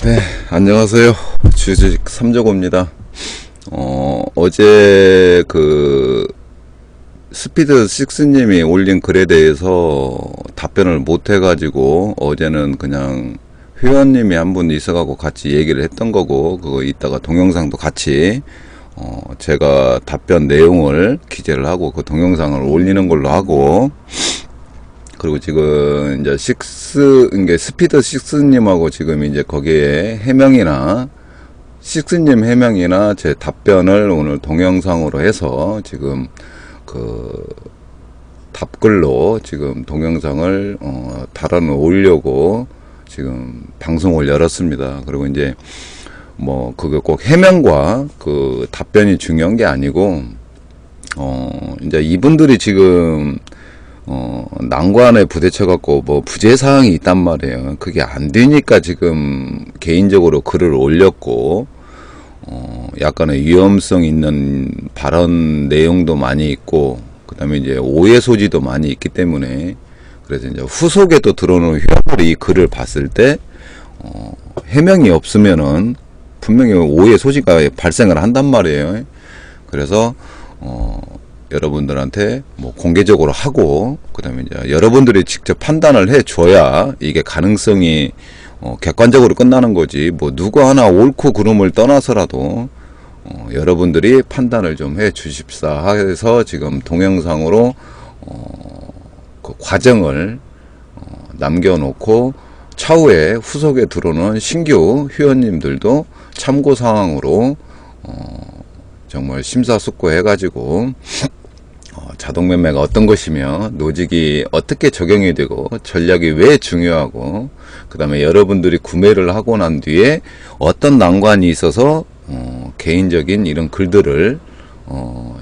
네, 안녕하세요. 주식 삼조고입니다. 어제 스피드 식스님이 올린 글에 대해서 답변을 못 해가지고 어제는 그냥 회원님이 한 분 있어가고 같이 얘기를 했던 거고, 그거 이따가 동영상도 같이 제가 답변 내용을 기재를 하고 그 동영상을 올리는 걸로 하고, 그리고 지금 이제 이게 스피드 식스님하고 지금 이제 거기에 해명이나 식스님 해명이나 제 답변을 오늘 동영상으로 해서 지금 답글로 지금 동영상을 달아놓으려고 지금 방송을 열었습니다. 그리고 이제 뭐 그거 꼭 해명과 그 답변이 중요한 게 아니고 이제 이분들이 지금 난관에 부딪혀갖고 뭐 부재사항이 있단 말이에요. 그게 안 되니까 지금 개인적으로 글을 올렸고, 약간의 위험성 있는 발언 내용도 많이 있고, 그 다음에 이제 오해 소지도 많이 있기 때문에, 그래서 이제 후속에 또 들어오는 회원들이 이 글을 봤을 때, 해명이 없으면은 분명히 오해 소지가 발생을 한단 말이에요. 그래서, 여러분들한테 뭐 공개적으로 하고, 그 다음에 이제 여러분들이 직접 판단을 해 줘야 이게 가능성이 객관적으로 끝나는 거지. 뭐 누구 하나 옳고 그름을 떠나서라도 여러분들이 판단을 좀 해 주십사 해서 지금 동영상으로 그 과정을 남겨놓고, 차후에 후속에 들어오는 신규 회원님들도 참고사항으로 정말 심사숙고해 가지고 자동매매가 어떤 것이며 노직이 어떻게 적용이 되고 전략이 왜 중요하고, 그 다음에 여러분들이 구매를 하고 난 뒤에 어떤 난관이 있어서 개인적인 이런 글들을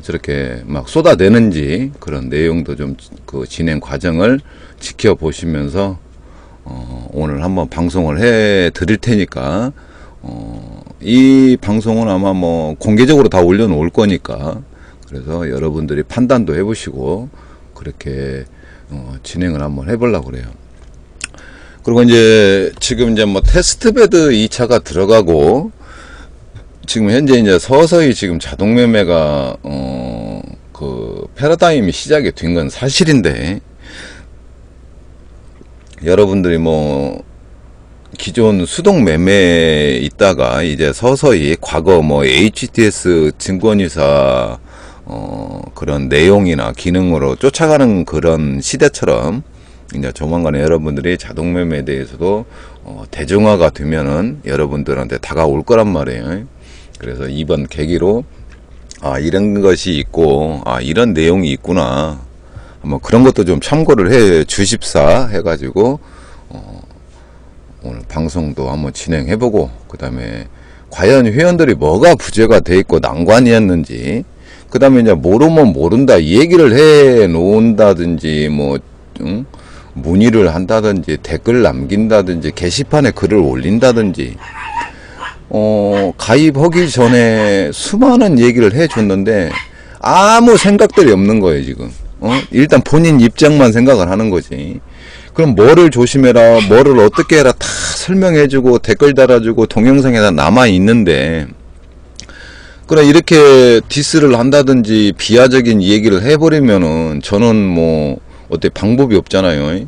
저렇게 막 쏟아내는지, 그런 내용도 좀 그 진행 과정을 지켜보시면서 오늘 한번 방송을 해 드릴 테니까, 이 방송은 아마 뭐 공개적으로 다 올려놓을 거니까, 그래서 여러분들이 판단도 해보시고 그렇게 진행을 한번 해보려고 그래요. 그리고 이제 지금 이제 뭐 테스트베드 2차가 들어가고, 지금 현재 이제 서서히 지금 자동 매매가 그 패러다임이 시작이 된 건 사실인데, 여러분들이 뭐 기존 수동 매매에 있다가 이제 서서히 과거 뭐 HTS 증권회사 그런 내용이나 기능으로 쫓아가는 그런 시대처럼, 이제 조만간에 여러분들이 자동 매매에 대해서도 대중화가 되면은 여러분들한테 다가올 거란 말이에요. 그래서 이번 계기로 이런 것이 있고 이런 내용이 있구나, 뭐 그런 것도 좀 참고를 해 주십사 해가지고 오늘 방송도 한번 진행해보고, 그 다음에 과연 회원들이 뭐가 부재가 돼 있고 난관이었는지, 그 다음에 이제 모르면 모른다 이 얘기를 해 놓은다든지, 뭐 문의를 한다든지 댓글 남긴다든지 게시판에 글을 올린다든지, 가입하기 전에 수많은 얘기를 해 줬는데 아무 생각들이 없는 거예요 지금. 일단 본인 입장만 생각을 하는 거지. 그럼 뭐를 조심해라, 뭐를 어떻게 해라 다 설명해주고 댓글 달아주고 동영상에다 남아있는데, 그래 이렇게 디스를 한다든지 비하적인 얘기를 해버리면은 저는 뭐 어때 방법이 없잖아요.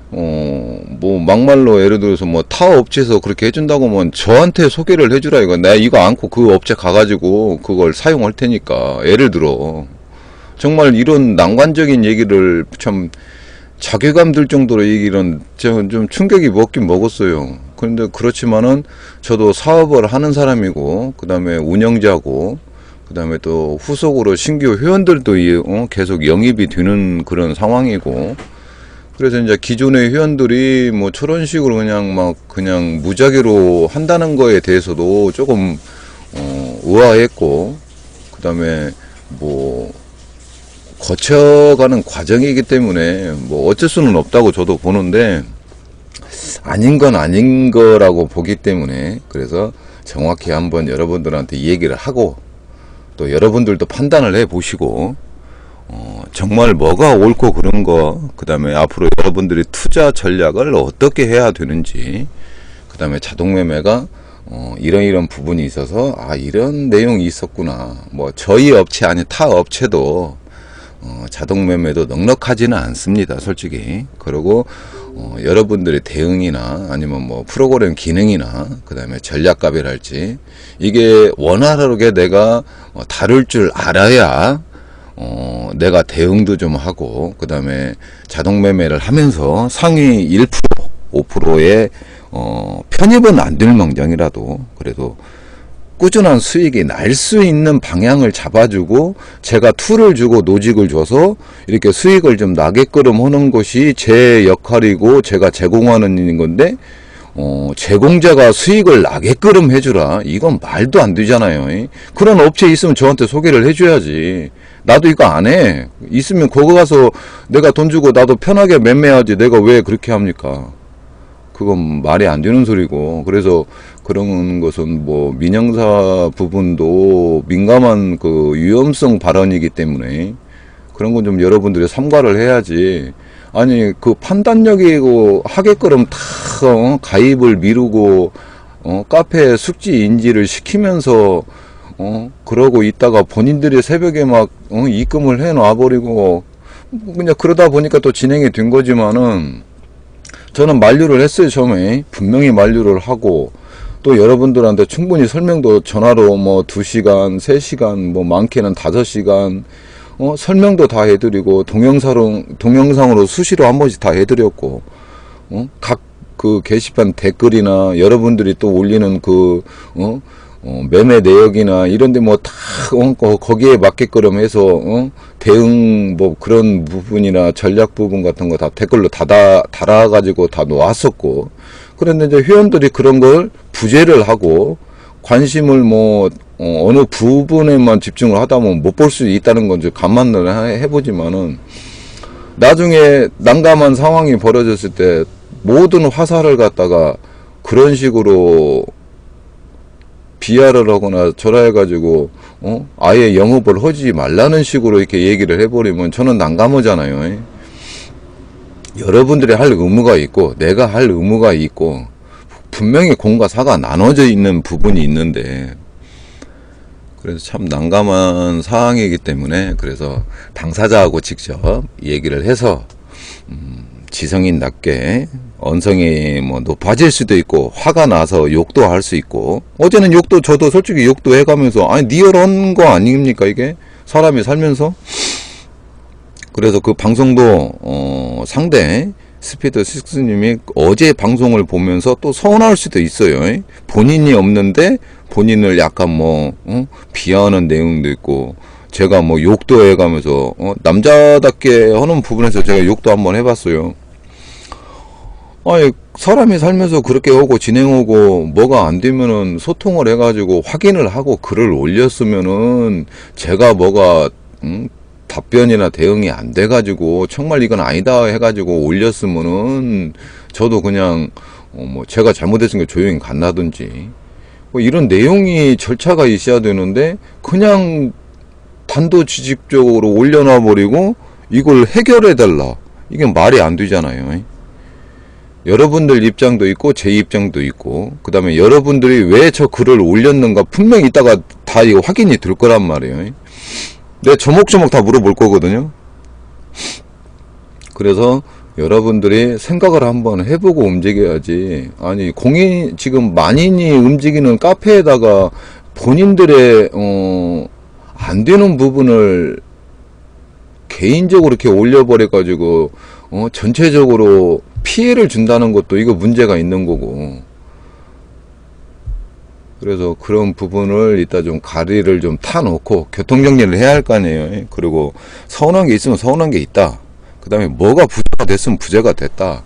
뭐 막말로 예를 들어서 뭐 타 업체에서 그렇게 해준다고 하면 저한테 소개를 해주라 이거. 내가 이거 안고 그 업체 가가지고 그걸 사용할 테니까. 예를 들어 정말 이런 난관적인 얘기를 참 자괴감 들 정도로 얘기는 좀 충격이 먹긴 먹었어요. 그런데 그렇지만은 저도 사업을 하는 사람이고, 그 다음에 운영자고, 그 다음에 또 후속으로 신규 회원들도 계속 영입이 되는 그런 상황이고, 그래서 이제 기존의 회원들이 뭐 저런 식으로 그냥 무작위로 한다는 거에 대해서도 조금 의아했고, 그 다음에 뭐 거쳐가는 과정이기 때문에 뭐 어쩔 수는 없다고 저도 보는데, 아닌 건 아닌 거라고 보기 때문에, 그래서 정확히 한번 여러분들한테 얘기를 하고, 또 여러분들도 판단을 해 보시고, 정말 뭐가 옳고 그른 거, 그 다음에 앞으로 여러분들이 투자 전략을 어떻게 해야 되는지, 그 다음에 자동매매가 이런 부분이 있어서 이런 내용이 있었구나. 뭐 저희 업체 아닌 타 업체도 자동매매도 넉넉하지는 않습니다, 솔직히. 그리고 여러분들의 대응이나 아니면 뭐 프로그램 기능이나 그 다음에 전략값이랄지 이게 원활하게 내가 다룰 줄 알아야 내가 대응도 좀 하고 그 다음에 자동매매를 하면서 상위 1% 5%의 편입은 안 될 망정이라도 그래도 꾸준한 수익이 날 수 있는 방향을 잡아주고 제가 툴을 주고 노직을 줘서 이렇게 수익을 좀 나게끔 하는 것이 제 역할이고 제가 제공하는 건데 제공자가 수익을 나게끔 해주라. 이건 말도 안 되잖아요. 그런 업체 있으면 저한테 소개를 해줘야지. 나도 이거 안 해. 있으면 거기 가서 내가 돈 주고 나도 편하게 매매하지. 내가 왜 그렇게 합니까? 그건 말이 안 되는 소리고. 그래서 그런 것은 뭐 민영사 부분도 민감한 그 위험성 발언이기 때문에 그런 건 좀 여러분들이 삼가를 해야지. 아니 그 판단력이고 하게끔 다 가입을 미루고 카페 숙지 인지를 시키면서 그러고 있다가 본인들이 새벽에 막 입금을 해 놔버리고 그냥 그러다 보니까 또 진행이 된 거지만은 저는 만류를 했어요. 처음에 분명히 만류를 하고 또 여러분들한테 충분히 설명도 전화로 뭐 2시간 3시간 뭐 많게는 5시간 설명도 다 해드리고 동영상으로 수시로 한 번씩 다 해드렸고 각 그 게시판 댓글이나 여러분들이 또 올리는 그 매매 내역이나 이런데 뭐 다 거기에 맞게끔 해서 대응 뭐 그런 부분이나 전략 부분 같은 거 다 댓글로 달아가지고 다 놓았었고 그런데 이제 회원들이 그런 걸 부재를 하고 관심을 뭐 어느 부분에만 집중을 하다 보면 못 볼 수 있다는 건 이제 감안을 해보지만은 나중에 난감한 상황이 벌어졌을 때 모든 화살을 갖다가 그런 식으로 비하를 하거나 저라 해가지고 아예 영업을 하지 말라는 식으로 이렇게 얘기를 해버리면 저는 난감하잖아요. 여러분들이 할 의무가 있고 내가 할 의무가 있고 분명히 공과 사가 나눠져 있는 부분이 있는데 그래서 참 난감한 상황이기 때문에 그래서 당사자하고 직접 얘기를 해서 지성인답게 언성이 뭐 높아질 수도 있고 화가 나서 욕도 할 수 있고 어제는 욕도 저도 솔직히 욕도 해가면서 아니 리얼한 거 아닙니까 이게 사람이 살면서 그래서 그 방송도 상대 스피드 식스님이 어제 방송을 보면서 또 서운할 수도 있어요. 본인이 없는데 본인을 약간 뭐 비하하는 내용도 있고 제가 뭐 욕도 해가면서 남자답게 하는 부분에서 제가 욕도 한번 해봤어요. 아니 사람이 살면서 그렇게 하고 진행하고 뭐가 안 되면은 소통을 해가지고 확인을 하고 글을 올렸으면은 제가 뭐가 답변이나 대응이 안 돼가지고 정말 이건 아니다 해가지고 올렸으면은 저도 그냥 뭐 제가 잘못했으니까 조용히 간다든지 뭐 이런 내용이 절차가 있어야 되는데 그냥 단도직입적으로 올려놔 버리고 이걸 해결해 달라 이게 말이 안 되잖아요. 여러분들 입장도 있고 제 입장도 있고 그 다음에 여러분들이 왜 저 글을 올렸는가 분명히 이따가 다 이거 확인이 될 거란 말이에요. 내가 조목조목 다 물어볼 거거든요. 그래서 여러분들이 생각을 한번 해보고 움직여야지. 아니 지금 만인이 움직이는 카페에다가 본인들의 안 되는 부분을 개인적으로 이렇게 올려버려 가지고 전체적으로 피해를 준다는 것도 이거 문제가 있는 거고 그래서 그런 부분을 이따 좀 가리를 좀 타놓고 교통정리를 해야 할 거 아니에요. 그리고 서운한 게 있으면 서운한 게 있다. 그 다음에 뭐가 부재가 됐으면 부재가 됐다.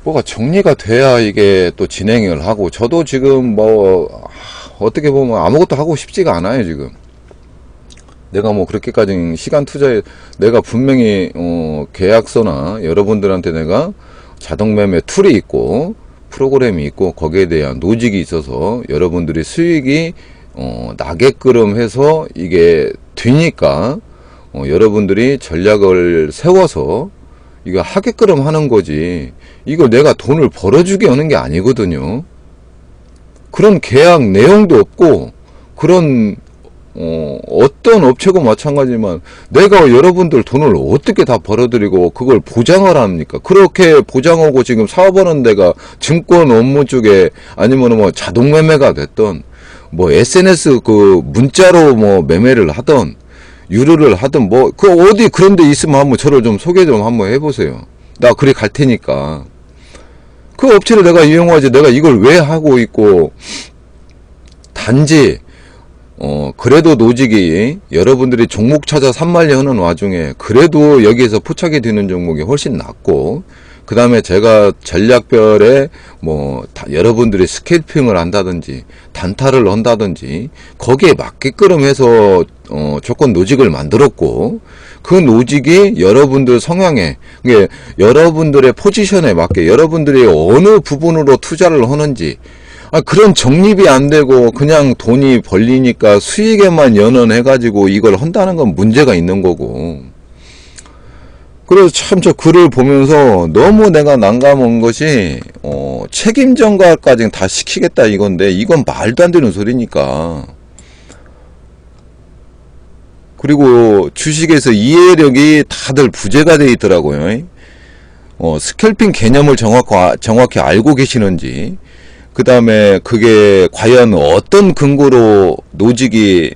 뭐가 정리가 돼야 이게 또 진행을 하고 저도 지금 뭐 어떻게 보면 아무것도 하고 싶지가 않아요. 지금 내가 뭐 그렇게까지 시간 투자해 내가 분명히 계약서나 여러분들한테 내가 자동매매 툴이 있고 프로그램이 있고 거기에 대한 노직이 있어서 여러분들이 수익이 나게끔 해서 이게 되니까 여러분들이 전략을 세워서 이거 하게끔 하는 거지. 이거 내가 돈을 벌어주게 하는 게 아니거든요. 그런 계약 내용도 없고, 그런, 어떤 업체고 마찬가지지만, 내가 여러분들 돈을 어떻게 다 벌어들이고, 그걸 보장을 합니까? 그렇게 보장하고 지금 사업하는 데가 증권 업무 쪽에, 아니면 뭐 자동매매가 됐던, 뭐 SNS 그 문자로 뭐 매매를 하던, 유료를 하든 뭐 그 어디 그런 데 있으면 한번 저를 좀 소개 좀 한번 해보세요. 나 그리 갈 테니까. 그 업체를 내가 이용하지, 내가 이걸 왜 하고 있고. 단지 그래도 노직이 여러분들이 종목 찾아 산말리 하는 와중에 그래도 여기에서 포착이 되는 종목이 훨씬 낫고, 그 다음에 제가 전략별에 뭐 여러분들이 스캘핑을 한다든지 단타를 한다든지 거기에 맞게끔 해서 조건 노직을 만들었고, 그 노직이 여러분들 성향에, 그게 여러분들의 포지션에 맞게 여러분들이 어느 부분으로 투자를 하는지, 그런 정립이 안 되고 그냥 돈이 벌리니까 수익에만 연연해가지고 이걸 한다는 건 문제가 있는 거고. 그래서 참 저 글을 보면서 너무 내가 난감한 것이, 책임 전가까지는 다 시키겠다 이건데, 이건 말도 안 되는 소리니까. 그리고 주식에서 이해력이 다들 부재가 돼 있더라고요. 스캘핑 개념을 정확히 알고 계시는지, 그 다음에 그게 과연 어떤 근거로 노직이,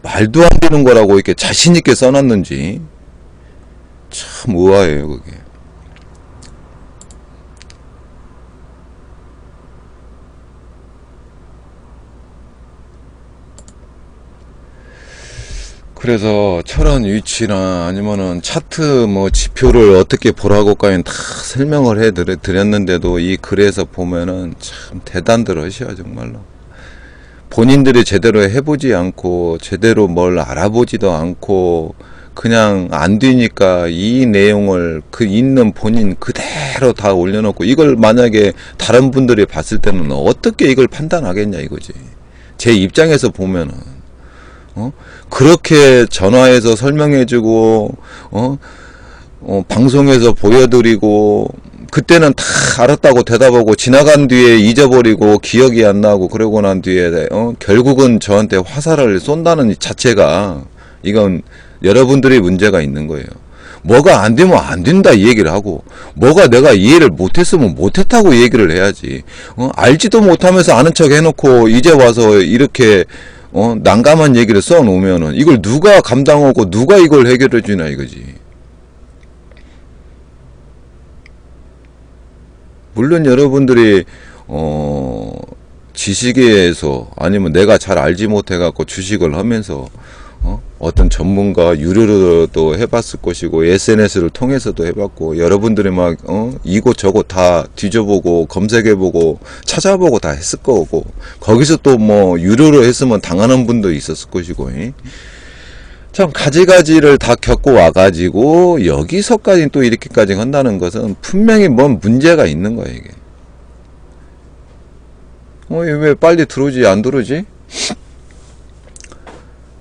말도 안 되는 거라고 이렇게 자신있게 써놨는지, 참 의아해요, 그게. 그래서 철원 위치나 아니면은 차트 뭐 지표를 어떻게 보라고까지는 다 설명을 해 드렸는데도 이 글에서 보면은 참 대단들 하셔, 정말로. 본인들이 제대로 해보지 않고 제대로 뭘 알아보지도 않고 그냥 안 되니까 이 내용을 그 있는 본인 그대로 다 올려놓고, 이걸 만약에 다른 분들이 봤을 때는 어떻게 이걸 판단하겠냐 이거지. 제 입장에서 보면은 그렇게 전화해서 설명해주고 방송에서 보여드리고, 그때는 다 알았다고 대답하고 지나간 뒤에 잊어버리고 기억이 안 나고, 그러고 난 뒤에 결국은 저한테 화살을 쏜다는 자체가, 이건 여러분들이 문제가 있는 거예요. 뭐가 안 되면 안 된다 이 얘기를 하고, 뭐가 내가 이해를 못했으면 못했다고 얘기를 해야지. 알지도 못하면서 아는 척 해놓고 이제 와서 이렇게 난감한 얘기를 써놓으면은 이걸 누가 감당하고 누가 이걸 해결해 주나 이거지. 물론 여러분들이 지식에서, 아니면 내가 잘 알지 못해 갖고 주식을 하면서 어떤 전문가 유료로도 해봤을 것이고, SNS를 통해서도 해봤고, 여러분들이 막 이곳저곳 다 뒤져보고 검색해보고 찾아보고 다 했을 거고, 거기서 또 뭐 유료로 했으면 당하는 분도 있었을 것이고, 참 가지가지를 다 겪고 와가지고 여기서까지 또 이렇게까지 한다는 것은 분명히 뭔 문제가 있는 거야 이게. 왜 빨리 들어오지 안 들어오지?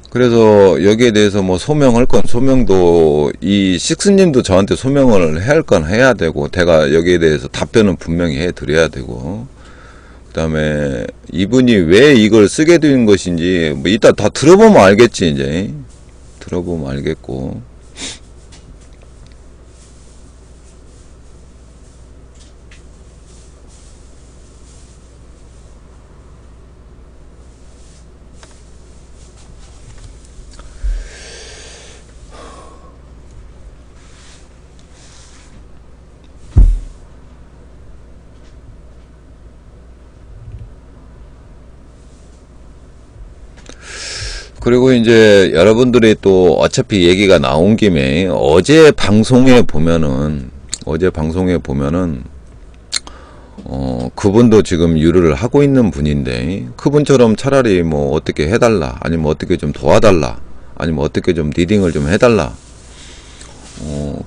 그래서 여기에 대해서 뭐 소명할 건 소명도, 이 식스님도 저한테 소명을 해야 할 건 해야 되고, 제가 여기에 대해서 답변은 분명히 해 드려야 되고, 그 다음에 이분이 왜 이걸 쓰게 된 것인지 뭐 이따 다 들어보면 알겠지. 이제 들어보면 알겠고, 그리고 이제 여러분들이 또 어차피 얘기가 나온 김에 어제 방송에 보면은 그분도 지금 유료를 하고 있는 분인데, 그분처럼 차라리 뭐 어떻게 해달라, 아니면 어떻게 좀 도와달라, 아니면 어떻게 좀 리딩을 좀 해달라,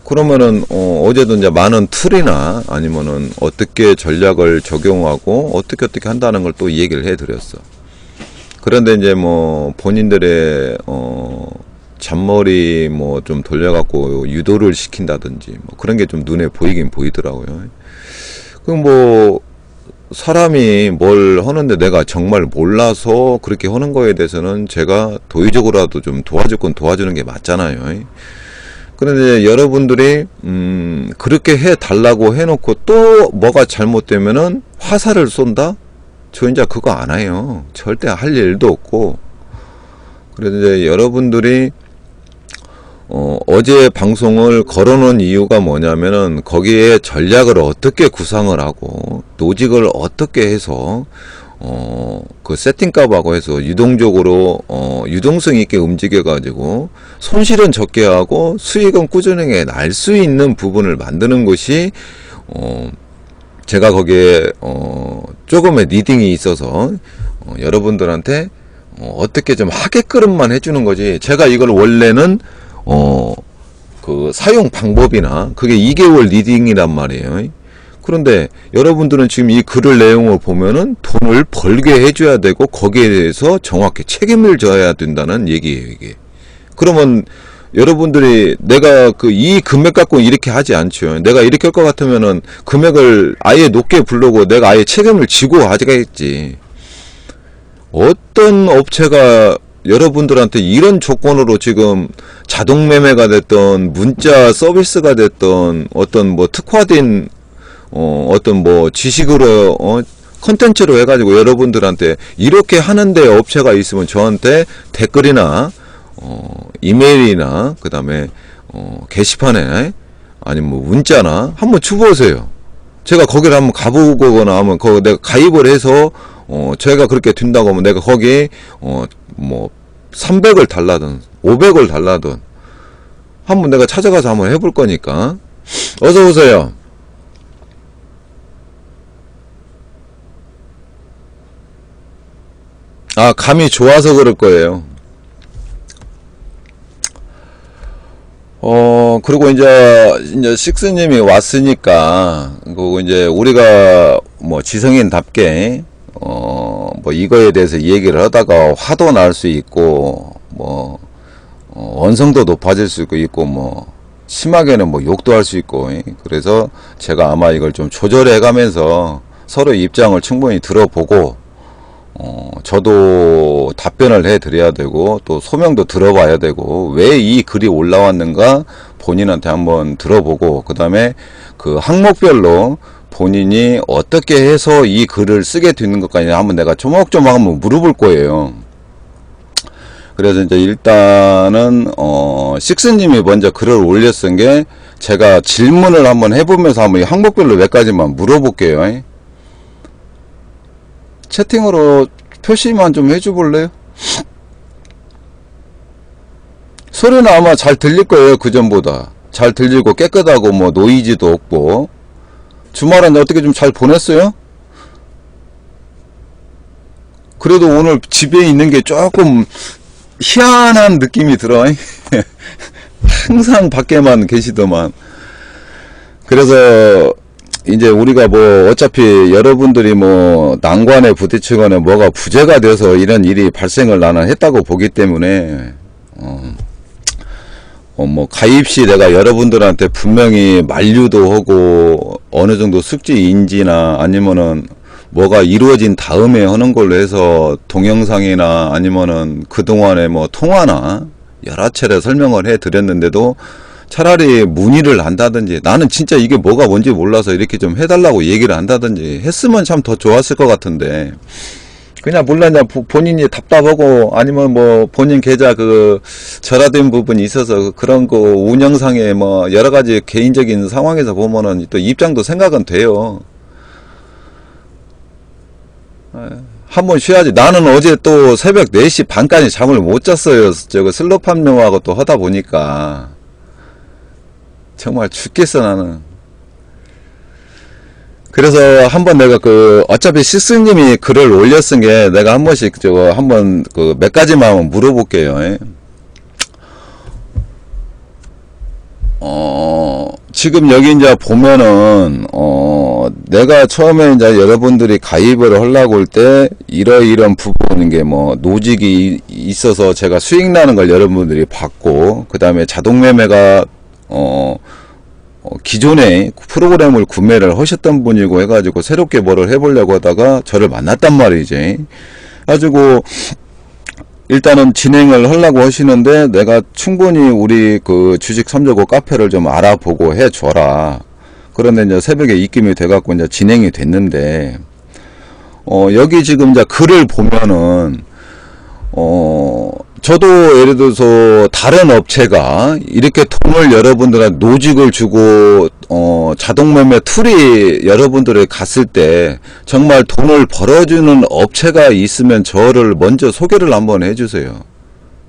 그러면은 어제도 이제 많은 툴이나 아니면은 어떻게 전략을 적용하고 어떻게 한다는 걸 또 얘기를 해드렸어. 그런데 이제 뭐 본인들의 잔머리 뭐 좀 돌려갖고 유도를 시킨다든지 뭐 그런 게 좀 눈에 보이긴 보이더라고요. 그럼 뭐 사람이 뭘 하는데 내가 정말 몰라서 그렇게 하는 거에 대해서는 제가 도의적으로라도 좀 도와줄 건 도와주는 게 맞잖아요. 그런데 여러분들이 그렇게 해달라고 해놓고 또 뭐가 잘못되면은 화살을 쏜다? 저 이제 그거 안 해요. 절대 할 일도 없고. 그래서 이제 여러분들이 어제 방송을 걸어놓은 이유가 뭐냐면은 거기에 전략을 어떻게 구상을 하고 노직을 어떻게 해서 그 세팅값하고 해서 유동적으로 유동성 있게 움직여 가지고 손실은 적게 하고 수익은 꾸준하게 날 수 있는 부분을 만드는 것이 제가 거기에 조금의 리딩이 있어서 여러분들한테 어떻게 좀 하게끔만 해주는 거지. 제가 이걸 원래는 그 사용 방법이나 그게 2개월 리딩이란 말이에요. 그런데 여러분들은 지금 이 글을 내용을 보면은 돈을 벌게 해줘야 되고 거기에 대해서 정확히 책임을 져야 된다는 얘기예요, 이게. 그러면 여러분들이 내가 그 이 금액 갖고 이렇게 하지 않죠. 내가 이렇게 할 것 같으면은 금액을 아예 높게 부르고 내가 아예 책임을 지고 하겠지. 어떤 업체가 여러분들한테 이런 조건으로 지금 자동 매매가 됐던 문자 서비스가 됐던 어떤 뭐 특화된 어떤 뭐 지식으로 컨텐츠로 해가지고 여러분들한테 이렇게 하는데 업체가 있으면 저한테 댓글이나 이메일이나 그 다음에 게시판에 아니면 뭐 문자나 한번 쳐보세요. 제가 거기를 한번 가보거나 하면 거기 내가 가입을 해서 제가 그렇게 된다고 하면 내가 거기 뭐 300을 달라든 500을 달라든 한번 내가 찾아가서 한번 해볼 거니까 어서 오세요. 아, 감이 좋아서 그럴 거예요. 그리고 이제 식스님이 왔으니까, 그리고 이제 우리가 뭐 지성인답게, 뭐 이거에 대해서 얘기를 하다가 화도 날 수 있고, 뭐, 언성도 높아질 수 있고, 뭐, 심하게는 뭐 욕도 할 수 있고, 그래서 제가 아마 이걸 좀 조절해 가면서 서로 입장을 충분히 들어보고, 저도 답변을 해 드려야 되고 또 소명도 들어봐야 되고 왜 이 글이 올라왔는가 본인한테 한번 들어보고 그 다음에 그 항목별로 본인이 어떻게 해서 이 글을 쓰게 되는 것까지 한번 내가 조목조목 한번 물어볼 거예요. 그래서 이제 일단은 식스님이 먼저 글을 올렸은 게 제가 질문을 한번 해보면서 한번 항목별로 몇 가지만 물어볼게요. 채팅으로 표시만 좀 해줘 볼래요? 소리는 아마 잘 들릴 거예요. 그전보다 잘 들리고 깨끗하고 뭐 노이즈도 없고. 주말은 어떻게 좀 잘 보냈어요? 그래도 오늘 집에 있는 게 조금 희한한 느낌이 들어. 항상 밖에만 계시더만. 그래서 이제 우리가 뭐 어차피 여러분들이 뭐 난관에 부딪히거나 뭐가 부재가 돼서 이런 일이 발생을 나는 했다고 보기 때문에 뭐 가입 시 내가 여러분들한테 분명히 만류도 하고 어느 정도 숙지 인지나 아니면은 뭐가 이루어진 다음에 하는 걸로 해서 동영상이나 아니면은 그동안에 뭐 통화나 여러 차례 설명을 해 드렸는데도 차라리 문의를 한다든지 나는 진짜 이게 뭐가 뭔지 몰라서 이렇게 좀 해달라고 얘기를 한다든지 했으면 참 더 좋았을 것 같은데 그냥 몰랐냐 본인이 답답하고 아니면 뭐 본인 계좌 그 절하된 부분이 있어서 그런 거 운영상에 뭐 여러 가지 개인적인 상황에서 보면은 또 입장도 생각은 돼요. 한번 쉬어야지. 나는 어제 또 새벽 4시 반까지 잠을 못 잤어요. 저거 슬로 판명하고 또 하다 보니까 정말 죽겠어 나는. 그래서 한번 내가 그 어차피 시스님이 글을 올렸은 게 내가 한 번씩 저거 한번 그 몇 가지만 한번 물어볼게요. 지금 여기 이제 보면은 내가 처음에 이제 여러분들이 가입을 하려고 할 때 이런 부분 게 뭐 노직이 있어서 제가 수익 나는 걸 여러분들이 받고, 그 다음에 자동 매매가 기존에 프로그램을 구매를 하셨던 분이고 해가지고 새롭게 뭐를 해보려고 하다가 저를 만났단 말이지. 가지고 일단은 진행을 하려고 하시는데, 내가 충분히 우리 그 주식 선조고 카페를 좀 알아보고 해줘라. 그런데 이제 새벽에 입금이 돼갖고 이제 진행이 됐는데, 여기 지금 이제 글을 보면은, 저도 예를 들어서 다른 업체가 이렇게 돈을 여러분들한테 노직을 주고, 자동매매 툴이 여러분들이 갔을 때 정말 돈을 벌어주는 업체가 있으면 저를 먼저 소개를 한번 해주세요.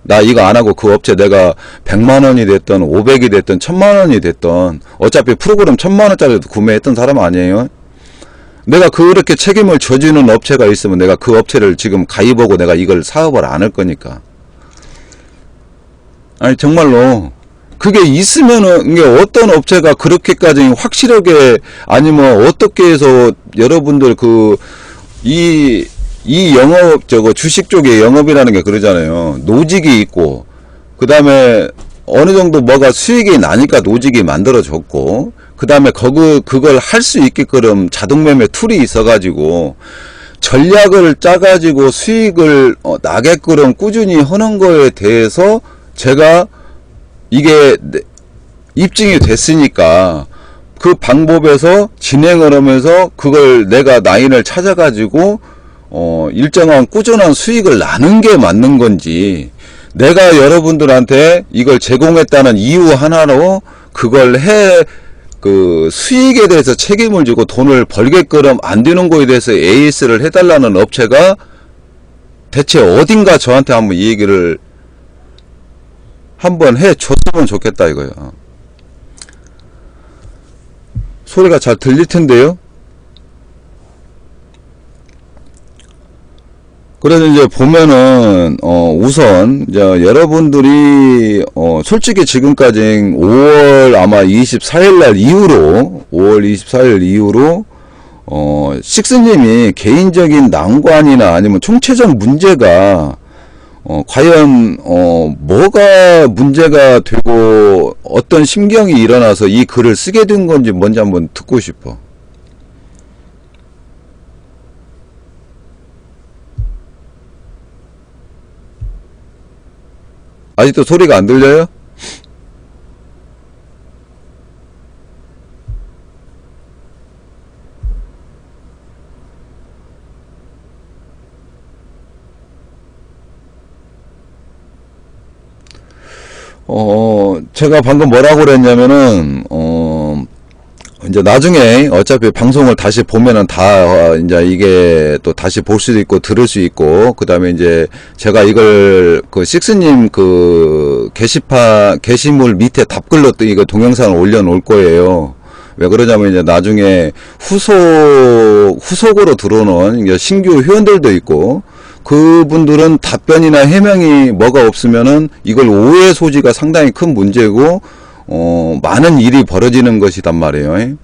나 이거 안 하고 그 업체 내가 100만원이 됐던 500이 됐던 1000만원이 됐던, 어차피 프로그램 1000만원짜리도 구매했던 사람 아니에요? 내가 그렇게 책임을 져주는 업체가 있으면 내가 그 업체를 지금 가입하고 내가 이걸 사업을 안 할 거니까. 아니 정말로 그게 있으면은, 이게 어떤 업체가 그렇게까지 확실하게, 아니면 어떻게 해서 여러분들 이 영업, 주식 쪽에 영업이라는 게 그러잖아요. 노직이 있고, 그 다음에 어느 정도 뭐가 수익이 나니까 노직이 만들어졌고, 그 다음에 그걸 할 수 있게끔 자동매매 툴이 있어가지고, 전략을 짜가지고 수익을 나게끔 꾸준히 하는 거에 대해서 제가 이게 입증이 됐으니까 그 방법에서 진행을 하면서 그걸 내가 라인을 찾아가지고 일정한 꾸준한 수익을 나는 게 맞는 건지, 내가 여러분들한테 이걸 제공했다는 이유 하나로 그걸 수익에 대해서 책임을 지고 돈을 벌게끔 안 되는 거에 대해서 AS를 해달라는 업체가 대체 어딘가 저한테 한번 이 얘기를 한번 해줬으면 좋겠다 이거요. 소리가 잘 들릴 텐데요. 그래서 이제 보면은 우선 이제 여러분들이 솔직히 지금까지 5월 아마 24일 이후로 5월 24일 이후로 식스님이 개인적인 난관이나 아니면 총체적 문제가 과연 뭐가 문제가 되고 어떤 심경이 일어나서 이 글을 쓰게 된 건지 먼저 한번 듣고 싶어. 아직도 소리가 안 들려요? 제가 방금 뭐라고 그랬냐면은, 이제 나중에 어차피 방송을 다시 보면은 다, 이제 이게 또 다시 볼 수도 있고 들을 수 있고, 그 다음에 이제 제가 이걸 식스님 게시물 밑에 답글로 또 이거 동영상을 올려놓을 거예요. 왜 그러냐면 이제 나중에 후속으로 들어오는 이제 신규 회원들도 있고, 그분들은 답변이나 해명이 뭐가 없으면은 이걸 오해 소지가 상당히 큰 문제고, 많은 일이 벌어지는 것이단 말이에요.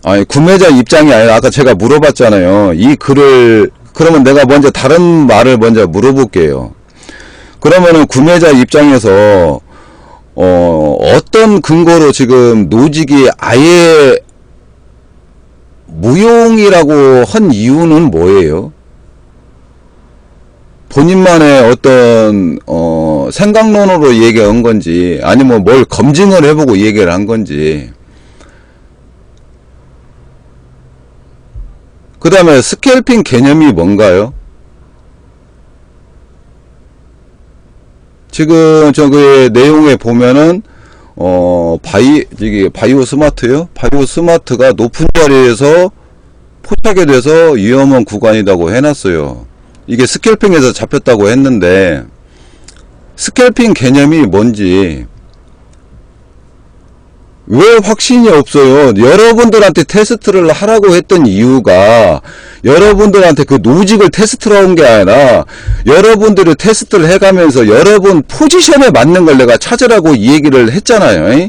아니, 구매자 입장이 아니라 아까 제가 물어봤잖아요. 이 글을, 그러면 내가 먼저 다른 말을 먼저 물어볼게요. 그러면은 구매자 입장에서, 어떤 근거로 지금 노직이 아예 무용이라고 한 이유는 뭐예요? 본인만의 어떤 생각론으로 얘기한 건지, 아니면 뭘 검증을 해보고 얘기를 한 건지. 그 다음에 스캘핑 개념이 뭔가요? 지금 저그 내용에 보면은 바이오 스마트요? 바이오 스마트가 높은 자리에서 포착이 돼서 위험한 구간이라고 해놨어요. 이게 스캘핑에서 잡혔다고 했는데, 스캘핑 개념이 뭔지, 왜 확신이 없어요? 여러분들한테 테스트를 하라고 했던 이유가 여러분들한테 그 노직을 테스트를 한 게 아니라 여러분들이 테스트를 해가면서 여러분 포지션에 맞는 걸 내가 찾으라고 이 얘기를 했잖아요.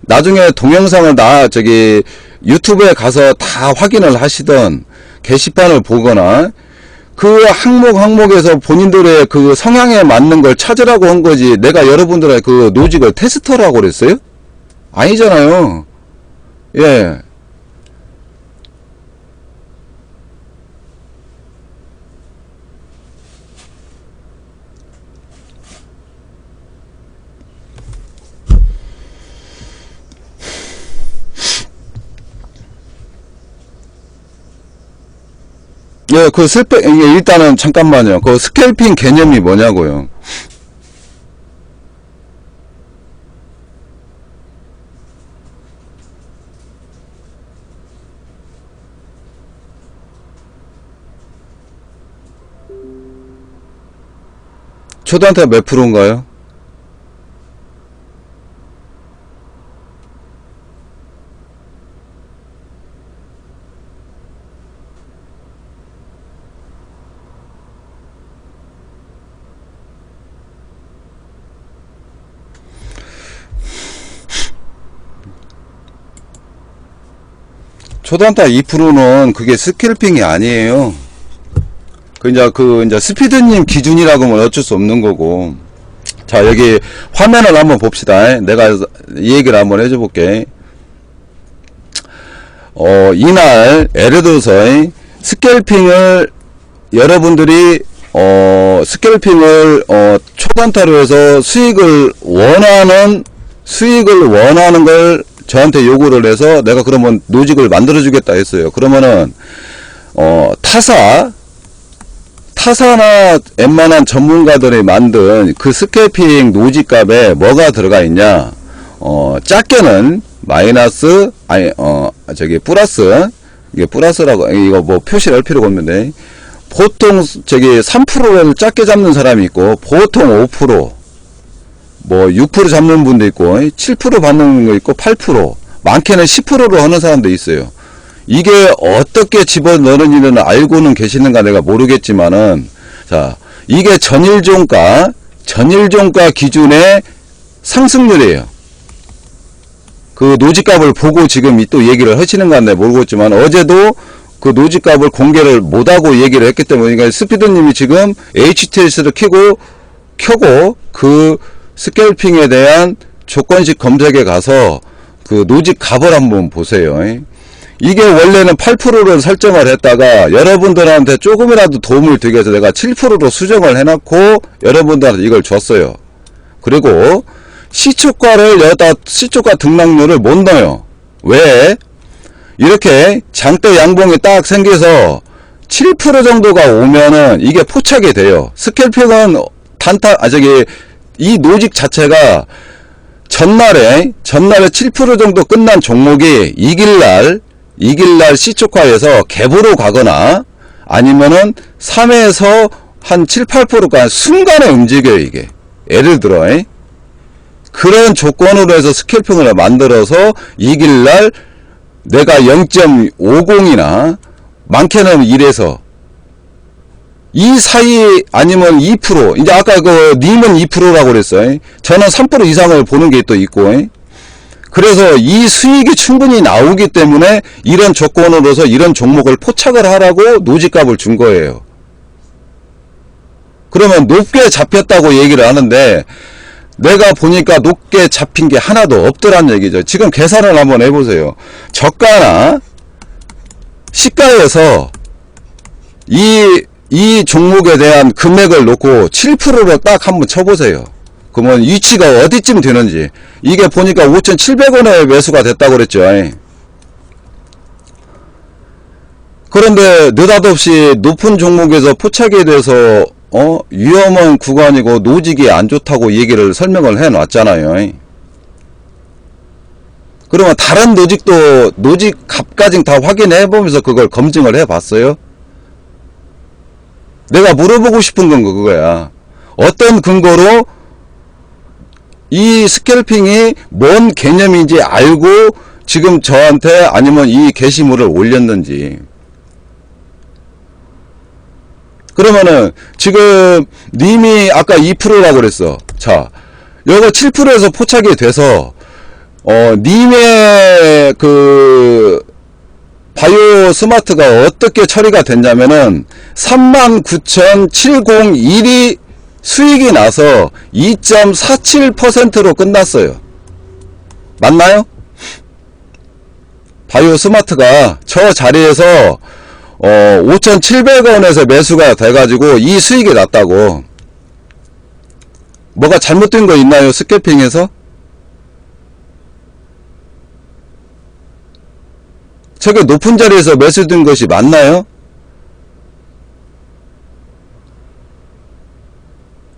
나중에 동영상을 유튜브에 가서 다 확인을 하시던 게시판을 보거나 그 항목에서 본인들의 그 성향에 맞는 걸 찾으라고 한 거지 내가 여러분들의 그 노직을 테스트라고 그랬어요? 아니잖아요. 예. 예, 일단은 잠깐만요. 그 스캘핑 개념이 뭐냐고요. 초단타 몇 프로인가요? 초단타 2%는 그게 스캘핑이 아니에요. 이제 스피드님 기준이라고 하면 어쩔 수 없는 거고. 자, 여기 화면을 한번 봅시다. 내가 이 얘기를 한번 해줘 볼게. 이날, 예를 들어서, 스캘핑을, 여러분들이, 스캘핑을, 초단타로 해서 수익을 원하는 걸 저한테 요구를 해서 내가 그러면 노직을 만들어 주겠다 했어요. 그러면은 타사나 웬만한 전문가들이 만든 그 스캘핑 노직 값에 뭐가 들어가 있냐? 작게는 마이너스 플러스, 이게 플러스라고 이거 뭐 표시를 할 필요가 없는데 보통 3%를 작게 잡는 사람이 있고 보통 5%, 뭐 6% 잡는 분도 있고 7% 받는 거 있고 8%, 많게는 10%로 하는 사람도 있어요. 이게 어떻게 집어넣는지는 알고는 계시는가 내가 모르겠지만은, 자, 이게 전일종가 기준의 상승률이에요. 그 노직값을 보고 지금 또 얘기를 하시는가 모르겠지만 어제도 그 노직값을 공개를 못하고 얘기를 했기 때문에, 그러니까 스피드님이 지금 HTS를 켜고 그 스캘핑에 대한 조건식 검색에 가서 그 노직 값을 한번 보세요. 이게 원래는 8%를 설정을 했다가 여러분들한테 조금이라도 도움을 되기 위해서 내가 7%로 수정을 해놓고 여러분들한테 이걸 줬어요. 그리고 시초가를 시초가 등락률을 못 넣어요. 왜? 이렇게 장대 양봉이 딱 생겨서 7% 정도가 오면은 이게 포착이 돼요. 스캘핑은 이 노직 자체가 전날에 7% 정도 끝난 종목이 이길날 시초가에서 갭으로 가거나 아니면은 3에서 한 7, 8%가 순간에 움직여요, 이게. 예를 들어, 그런 조건으로 해서 스캘핑을 만들어서 이길날 내가 0.50이나 많게는 1에서 이 사이 아니면 2%, 이제 아까 님은 2%라고 그랬어요. 저는 3% 이상을 보는 게 또 있고, 그래서 이 수익이 충분히 나오기 때문에 이런 조건으로서 이런 종목을 포착을 하라고 노직값을 준 거예요. 그러면 높게 잡혔다고 얘기를 하는데 내가 보니까 높게 잡힌 게 하나도 없더란 얘기죠. 지금 계산을 한번 해보세요. 저가나 시가에서 이 종목에 대한 금액을 놓고 7%로 딱 한번 쳐보세요. 그러면 위치가 어디쯤 되는지. 이게 보니까 5,700원에 매수가 됐다고 그랬죠. 그런데 느닷없이 높은 종목에서 포착이 돼서 위험한 구간이고 노직이 안 좋다고 얘기를 설명을 해 놨잖아요. 그러면 다른 노직도 노직 값까지 다 확인해 보면서 그걸 검증을 해 봤어요? 내가 물어보고 싶은 건 그거야. 어떤 근거로 이 스캘핑이 뭔 개념인지 알고 지금 저한테 아니면 이 게시물을 올렸는지. 그러면은 지금 님이 아까 2%라고 그랬어. 자, 요거 7%에서 포착이 돼서 님의 그 바이오 스마트가 어떻게 처리가 됐냐면은 39,701이 수익이 나서 2.47%로 끝났어요. 맞나요? 바이오 스마트가 저 자리에서 5,700원에서 매수가 돼가지고 이 수익이 났다고. 뭐가 잘못된 거 있나요? 스캐핑에서? 저게 높은 자리에서 매수된 것이 맞나요?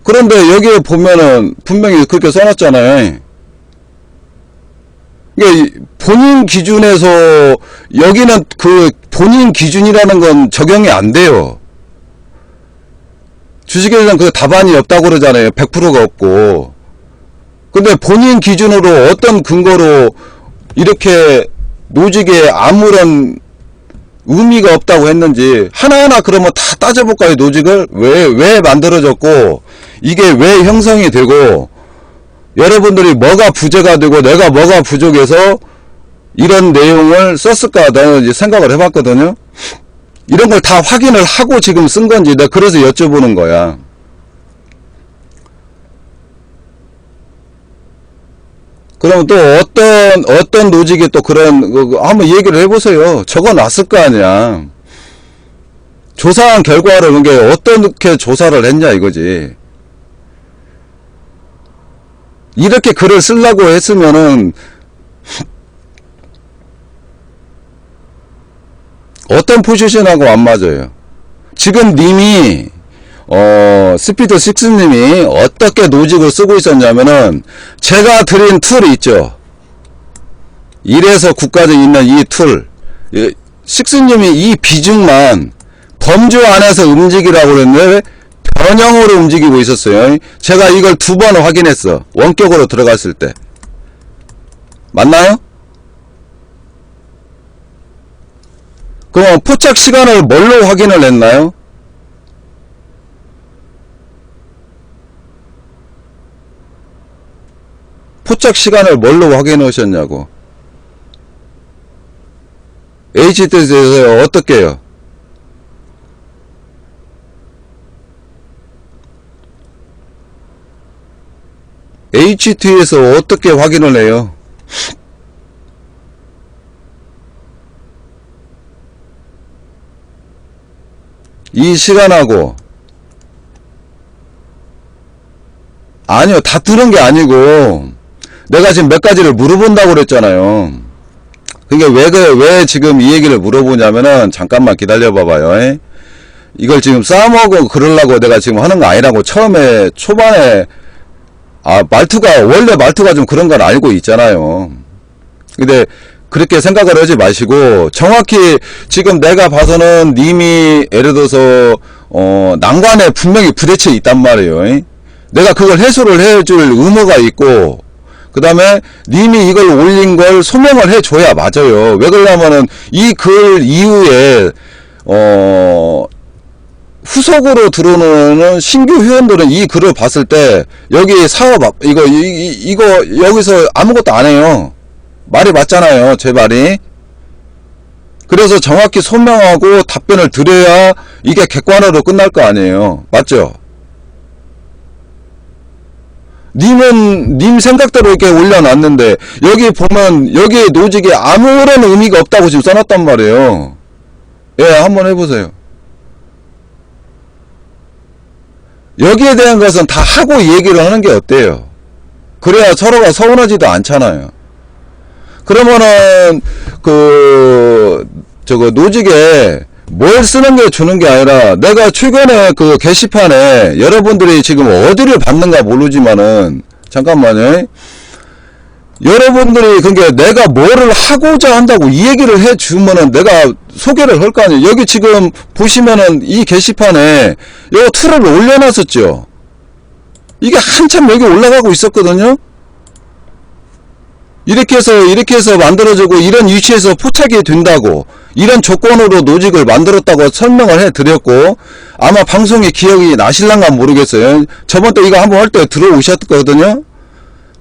그런데 여기에 보면은 분명히 그렇게 써놨잖아요. 이게 본인 기준에서 여기는 그 본인 기준이라는 건 적용이 안 돼요. 주식에서는 그 답안이 없다고 그러잖아요. 100%가 없고. 근데 본인 기준으로 어떤 근거로 이렇게 노직에 아무런 의미가 없다고 했는지 하나하나 그러면 다 따져볼까요? 노직을 왜 만들어졌고 이게 왜 형성이 되고 여러분들이 뭐가 부재가 되고 내가 뭐가 부족해서 이런 내용을 썼을까 나는 이제 생각을 해봤거든요. 이런 걸 다 확인을 하고 지금 쓴 건지 내가 그래서 여쭤보는 거야. 그럼 또 어떤 노직이 또 그런 한번 얘기를 해보세요. 적어놨을 거 아니야. 조사한 결과를 그게 어떻게 조사를 했냐 이거지. 이렇게 글을 쓰려고 했으면은 어떤 포지션하고 안 맞아요. 지금 님이 스피드 6님이 어떻게 노직을 쓰고 있었냐면은 제가 드린 툴이 있죠. 이래서 국가적 있는 이 툴 6님이 이 비중만 범주 안에서 움직이라고 그랬는데 변형으로 움직이고 있었어요. 제가 이걸 2번 확인했어. 원격으로 들어갔을 때. 맞나요? 그럼 포착 시간을 뭘로 확인을 했나요? 포착 시간을 뭘로 확인하셨냐고. HTS에서 어떻게 해요? HT에서 어떻게 확인을 해요? 이 시간하고 아니요 다투는 게 아니고 내가 지금 몇 가지를 물어본다고 그랬잖아요. 그러니까 왜 지금 이 얘기를 물어보냐면은 잠깐만 기다려 봐봐요. 이걸 지금 싸먹고 그러려고 내가 지금 하는 거 아니라고 처음에 초반에 원래 말투가 좀 그런 걸 알고 있잖아요. 근데 그렇게 생각을 하지 마시고 정확히 지금 내가 봐서는 님이 예를 들어서 난관에 분명히 부딪혀 있단 말이에요. 내가 그걸 해소를 해줄 의무가 있고 그 다음에 님이 이걸 올린 걸 소명을 해줘야 맞아요. 왜 그러냐면은 이 글 이후에 후속으로 들어오는 신규 회원들은 이 글을 봤을 때 여기 사업 이거 여기서 아무것도 안 해요. 말이 맞잖아요. 제 말이. 그래서 정확히 소명하고 답변을 드려야 이게 객관화로 끝날 거 아니에요. 맞죠? 님 생각대로 이렇게 올려놨는데 여기 보면 여기 노직에 아무런 의미가 없다고 지금 써놨단 말이에요. 예, 한번 해보세요. 여기에 대한 것은 다 하고 얘기를 하는 게 어때요? 그래야 서로가 서운하지도 않잖아요. 그러면은 노직에 뭘 쓰는 게 주는 게 아니라 내가 최근에 그 게시판에 여러분들이 지금 어디를 봤는가 모르지만은 잠깐만요. 여러분들이 그게 내가 뭐를 하고자 한다고 이 얘기를 해주면은 내가 소개를 할 거 아니에요. 여기 지금 보시면은 이 게시판에 요 툴을 올려놨었죠. 이게 한참 여기 올라가고 있었거든요. 이렇게 해서 만들어지고 이런 위치에서 포착이 된다고 이런 조건으로 노직을 만들었다고 설명을 해드렸고 아마 방송에 기억이 나실란가 모르겠어요. 저번 때 이거 한번 할 때 들어오셨거든요.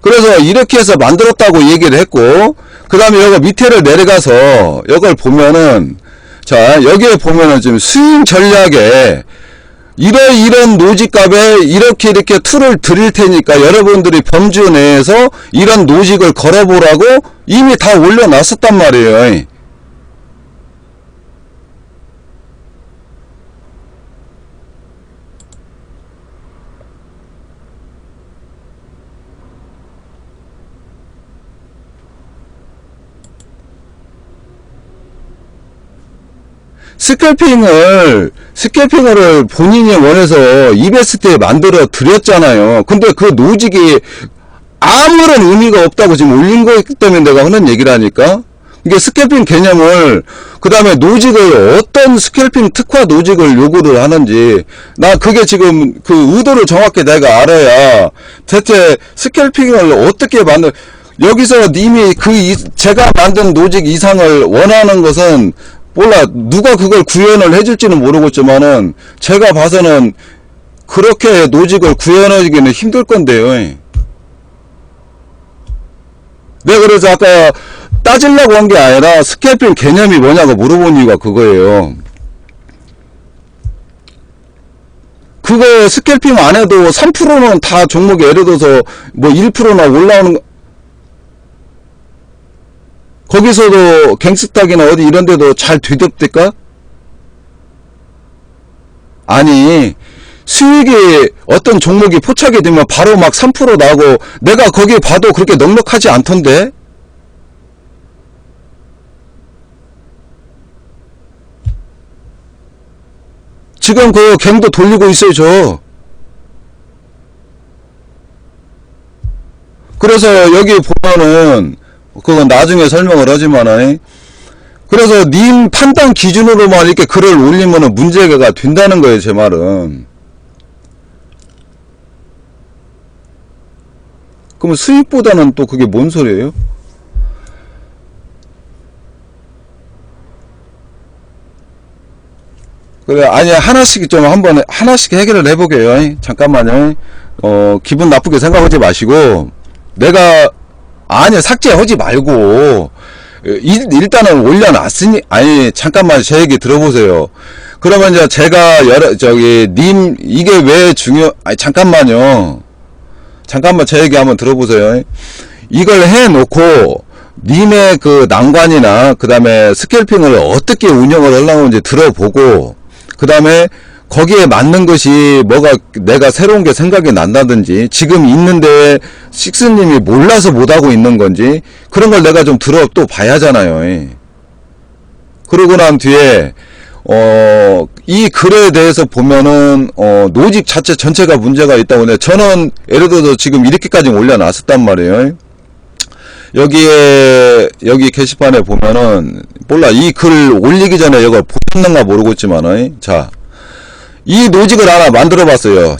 그래서 이렇게 해서 만들었다고 얘기를 했고 그 다음에 여기 밑에를 내려가서 이걸 보면은 자 여기에 보면은 지금 스윙 전략에 이런 노직값에 이렇게 툴을 드릴 테니까 여러분들이 범주 내에서 이런 노직을 걸어보라고 이미 다 올려놨었단 말이에요. 스캘핑을 본인이 원해서 이베스트에 만들어 드렸잖아요. 근데 그 노직이 아무런 의미가 없다고 지금 올린 거기 때문에 내가 하는 얘기를 하니까 이게 스캘핑 개념을 그 다음에 노직을 어떤 스캘핑 특화 노직을 요구를 하는지 나 그게 지금 그 의도를 정확히 내가 알아야 대체 스캘핑을 어떻게 여기서 님이 제가 만든 노직 이상을 원하는 것은 몰라 누가 그걸 구현을 해줄지는 모르겠지만은 제가 봐서는 그렇게 노직을 구현하기는 힘들 건데요. 내가 그래서 아까 따지려고 한 게 아니라 스캘핑 개념이 뭐냐고 물어본 이유가 그거예요. 그거 스캘핑 안 해도 3%는 다 종목에 예를 들어서 뭐 1%나 올라오는 거 거기서도 갱스탁이나 어디 이런 데도 잘 되덥될까? 아니 수익이 어떤 종목이 포착이 되면 바로 막 3% 나고 내가 거기 봐도 그렇게 넉넉하지 않던데? 지금 그 갱도 돌리고 있어요 저. 그래서 여기 보면은 그건 나중에 설명을 하지만은 그래서 님 판단 기준으로만 이렇게 글을 올리면은 문제가 된다는 거예요 제 말은. 그럼 수익보다는 또 그게 뭔 소리예요? 그래 아니 하나씩 좀 한번 하나씩 해결을 해보게요. 잠깐만요. 기분 나쁘게 생각하지 마시고 내가 아니 삭제하지 말고 일단은 올려놨으니 아니 잠깐만 제 얘기 들어보세요. 그러면 이제 제가 님 이게 왜 아니 잠깐만요. 잠깐만 제 얘기 한번 들어보세요. 이걸 해놓고 님의 그 난관이나 그 다음에 스캘핑을 어떻게 운영을 하려고 이제 들어보고 그 다음에 거기에 맞는 것이 뭐가 내가 새로운 게 생각이 난다든지 지금 있는데 식스님이 몰라서 못하고 있는 건지 그런 걸 내가 좀 또 봐야 하잖아요. 그러고 난 뒤에 이 글에 대해서 보면은 노직 자체 전체가 문제가 있다고 해. 저는 예를 들어서 지금 이렇게까지 올려놨었단 말이에요. 여기 게시판에 보면은 몰라 이 글 올리기 전에 이걸 보셨는가 모르겠지만은 자 이 노직을 하나 만들어 봤어요.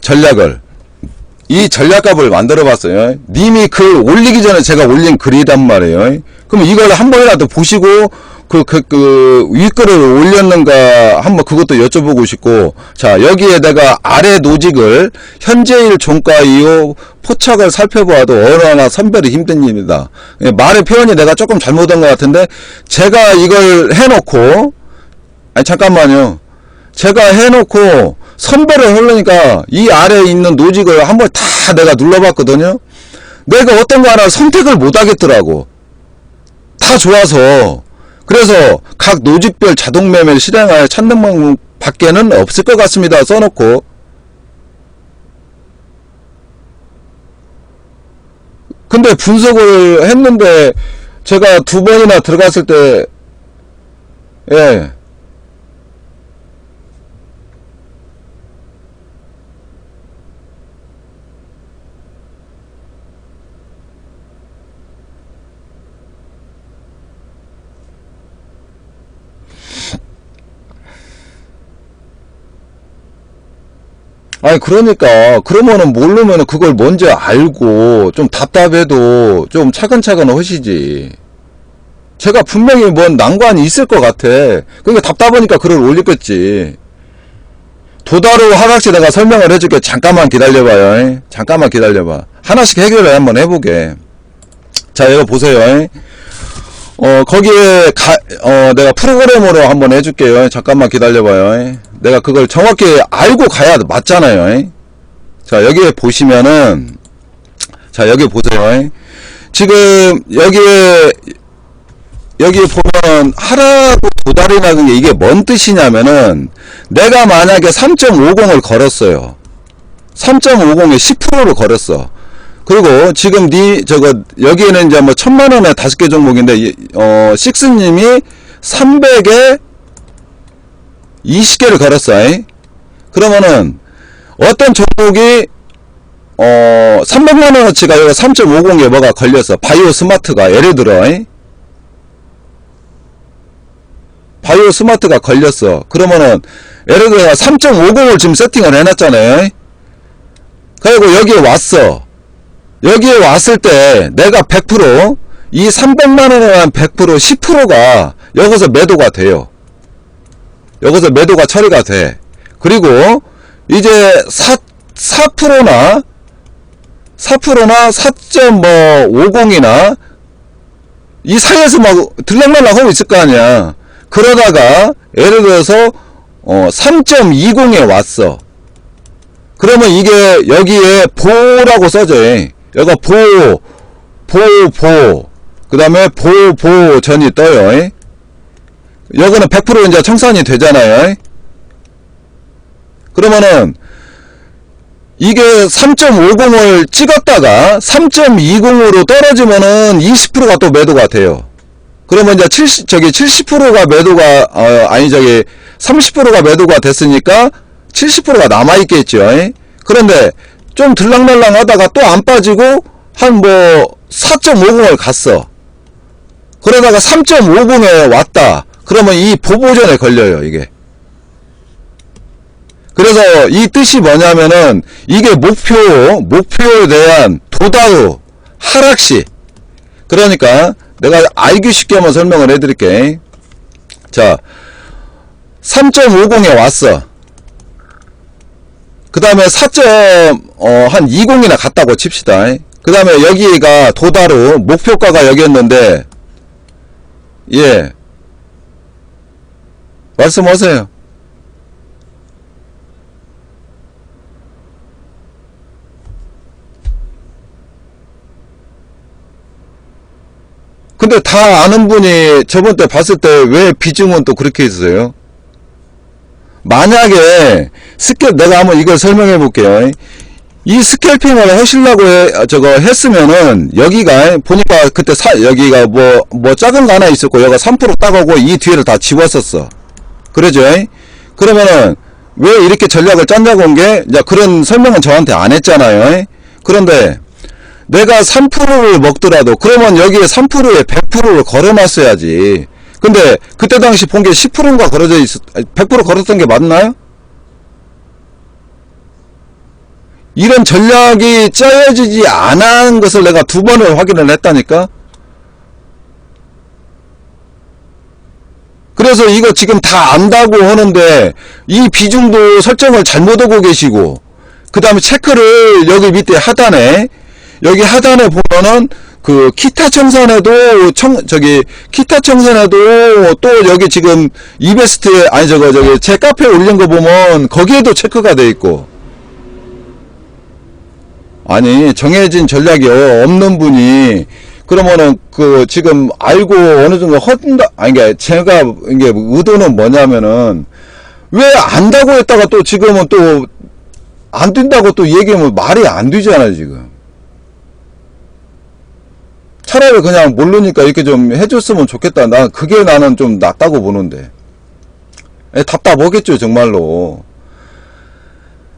이 전략값을 만들어 봤어요. 님이 글 올리기 전에 제가 올린 글이단 말이에요. 그럼 이걸 한 번이라도 보시고 윗글을 올렸는가 한번 그것도 여쭤보고 싶고 자 여기에다가 아래 노직을 현재일 종가 이후 포착을 살펴봐도 어느 하나 선별이 힘든 일입니다. 말의 표현이 내가 조금 잘못한 것 같은데 제가 이걸 해놓고 아니 잠깐만요. 제가 해놓고 선별을 하려니까 이 아래에 있는 노직을 한번 다 내가 눌러봤거든요. 내가 어떤 거 하나 선택을 못 하겠더라고. 다 좋아서. 그래서 각 노직별 자동 매매를 실행하여 찾는 방법 밖에는 없을 것 같습니다. 써놓고. 근데 분석을 했는데 제가 2번이나 들어갔을 때 예. 아니, 그러니까, 그러면은 모르면은 그걸 먼저 알고, 좀 답답해도 좀 차근차근 하시지. 제가 분명히 뭔 난관이 있을 것 같아. 그러니까 답답하니까 글을 올리겠지. 도다루 하락시 내가 설명을 해줄게. 잠깐만 기다려봐요. 잠깐만 기다려봐. 하나씩 해결을 한번 해보게. 자, 이거 보세요. 거기에 내가 프로그램으로 한번 해줄게요. 잠깐만 기다려봐요. 내가 그걸 정확히 알고 가야 맞잖아요. 자, 여기에 보시면은, 자, 여기 보세요. 지금, 여기 보면, 하라고 도달이라는 게 이게 뭔 뜻이냐면은, 내가 만약에 3.50을 걸었어요. 3.50에 10%를 걸었어. 그리고 지금 여기에는 이제 뭐 1000만원에 5개 종목인데, 식스님이 300에 20개를 걸었어. 그러면은, 어떤 종목이, 300만원어치가 여기 3.50에 뭐가 걸렸어. 바이오 스마트가, 예를 들어, 바이오 스마트가 걸렸어. 그러면은, 예를 들어 3.50을 지금 세팅을 해놨잖아요. 그리고 여기에 왔어. 여기에 왔을 때 내가 100%, 이 300만원에 한 100%, 10%가 여기서 매도가 돼요. 여기서 매도가 처리가 돼. 그리고 이제 4%나 4.50이나 이 사이에서 막 들락날락 하고 있을 거 아니야. 그러다가 예를 들어서 3.20에 왔어. 그러면 이게 여기에 보라고 써져. 여기가 그 다음에 보전이 떠요. 여기는 100% 이제 청산이 되잖아요. 그러면은 이게 3.50을 찍었다가 3.20으로 떨어지면은 20%가 또 매도가 돼요. 그러면 이제 70%가 매도가, 30%가 매도가 됐으니까 70%가 남아있겠죠. 그런데 좀 들락날락 하다가 또 안 빠지고 한 4.50을 갔어. 그러다가 3.50에 왔다. 그러면 이 보보전에 걸려요, 이게. 그래서 이 뜻이 뭐냐면은 이게 목표에 대한 도다루 하락시. 그러니까 내가 알기 쉽게 한번 설명을 해드릴게. 자, 3.50에 왔어. 그 다음에 4.20이나 갔다고 칩시다. 그 다음에 여기가 도다루 목표가가 여기였는데, 예, 말씀하세요. 근데 다 아는 분이 저번 때 봤을 때 왜 비중은 또 그렇게 있어요? 만약에 내가 한번 이걸 설명해 볼게요. 이 스캘핑을 하시려고 했으면은 여기가 보니까 그때 여기가 뭐 작은 거 하나 있었고 여기가 3% 따가고 이 뒤에를 다 집었었어. 그러죠? 그러면은 왜 이렇게 전략을 짰냐고 한 게 이제 그런 설명은 저한테 안 했잖아요. 그런데 내가 3%를 먹더라도 그러면 여기에 3%에 100%를 걸어놨어야지. 근데 그때 당시 본 게 10%인가 걸어져 100% 걸었던 게 맞나요? 이런 전략이 짜여지지 않은 것을 내가 2번을 확인을 했다니까. 그래서 이거 지금 다 안다고 하는데 이 비중도 설정을 잘못하고 계시고, 그 다음에 체크를 여기 밑에 하단에, 여기 하단에 보면은 그 기타 청산에도 기타 청산에도 또 여기 지금 이베스트에 제 카페에 올린 거 보면 거기에도 체크가 돼 있고. 아니, 정해진 전략이 없는 분이 그러면은 지금 알고 어느 정도 그러니까 제가 이게 의도는 뭐냐면은 왜 안다고 했다가 또 지금은 또 안 된다고 또 얘기하면 말이 안 되잖아요, 지금. 차라리 그냥 모르니까 이렇게 좀 해줬으면 좋겠다. 나는 좀 낫다고 보는데. 답답하겠죠, 정말로.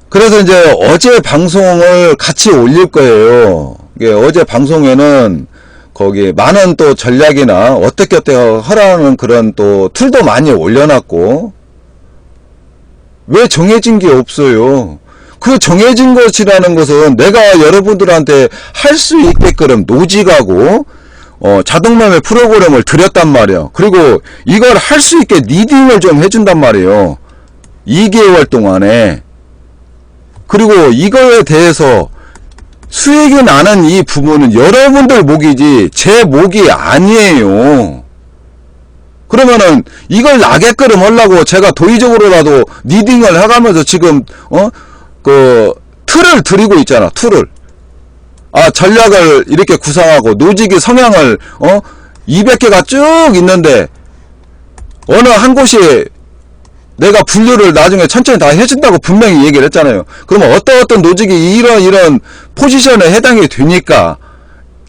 그래서 이제 어제 방송을 같이 올릴 거예요. 어제 방송에는 거기 많은 또 전략이나 어떻게 하라는 그런 또 툴도 많이 올려놨고, 왜 정해진 게 없어요. 그 정해진 것이라는 것은 내가 여러분들한테 할 수 있게끔 노직하고 자동매매 프로그램을 드렸단 말이에요. 그리고 이걸 할 수 있게 리딩을 좀 해준단 말이에요. 2개월 동안에. 그리고 이거에 대해서 수익이 나는 이 부분은 여러분들 목이지 제 목이 아니에요. 그러면은 이걸 나게끔 하려고 제가 도의적으로라도 리딩을 해가면서 지금 그 틀을 드리고 있잖아. 틀을. 전략을 이렇게 구상하고 노직의 성향을 200개가 쭉 있는데 어느 한 곳이 내가 분류를 나중에 천천히 다 해준다고 분명히 얘기를 했잖아요. 그러면 어떤 노직이 이런 포지션에 해당이 되니까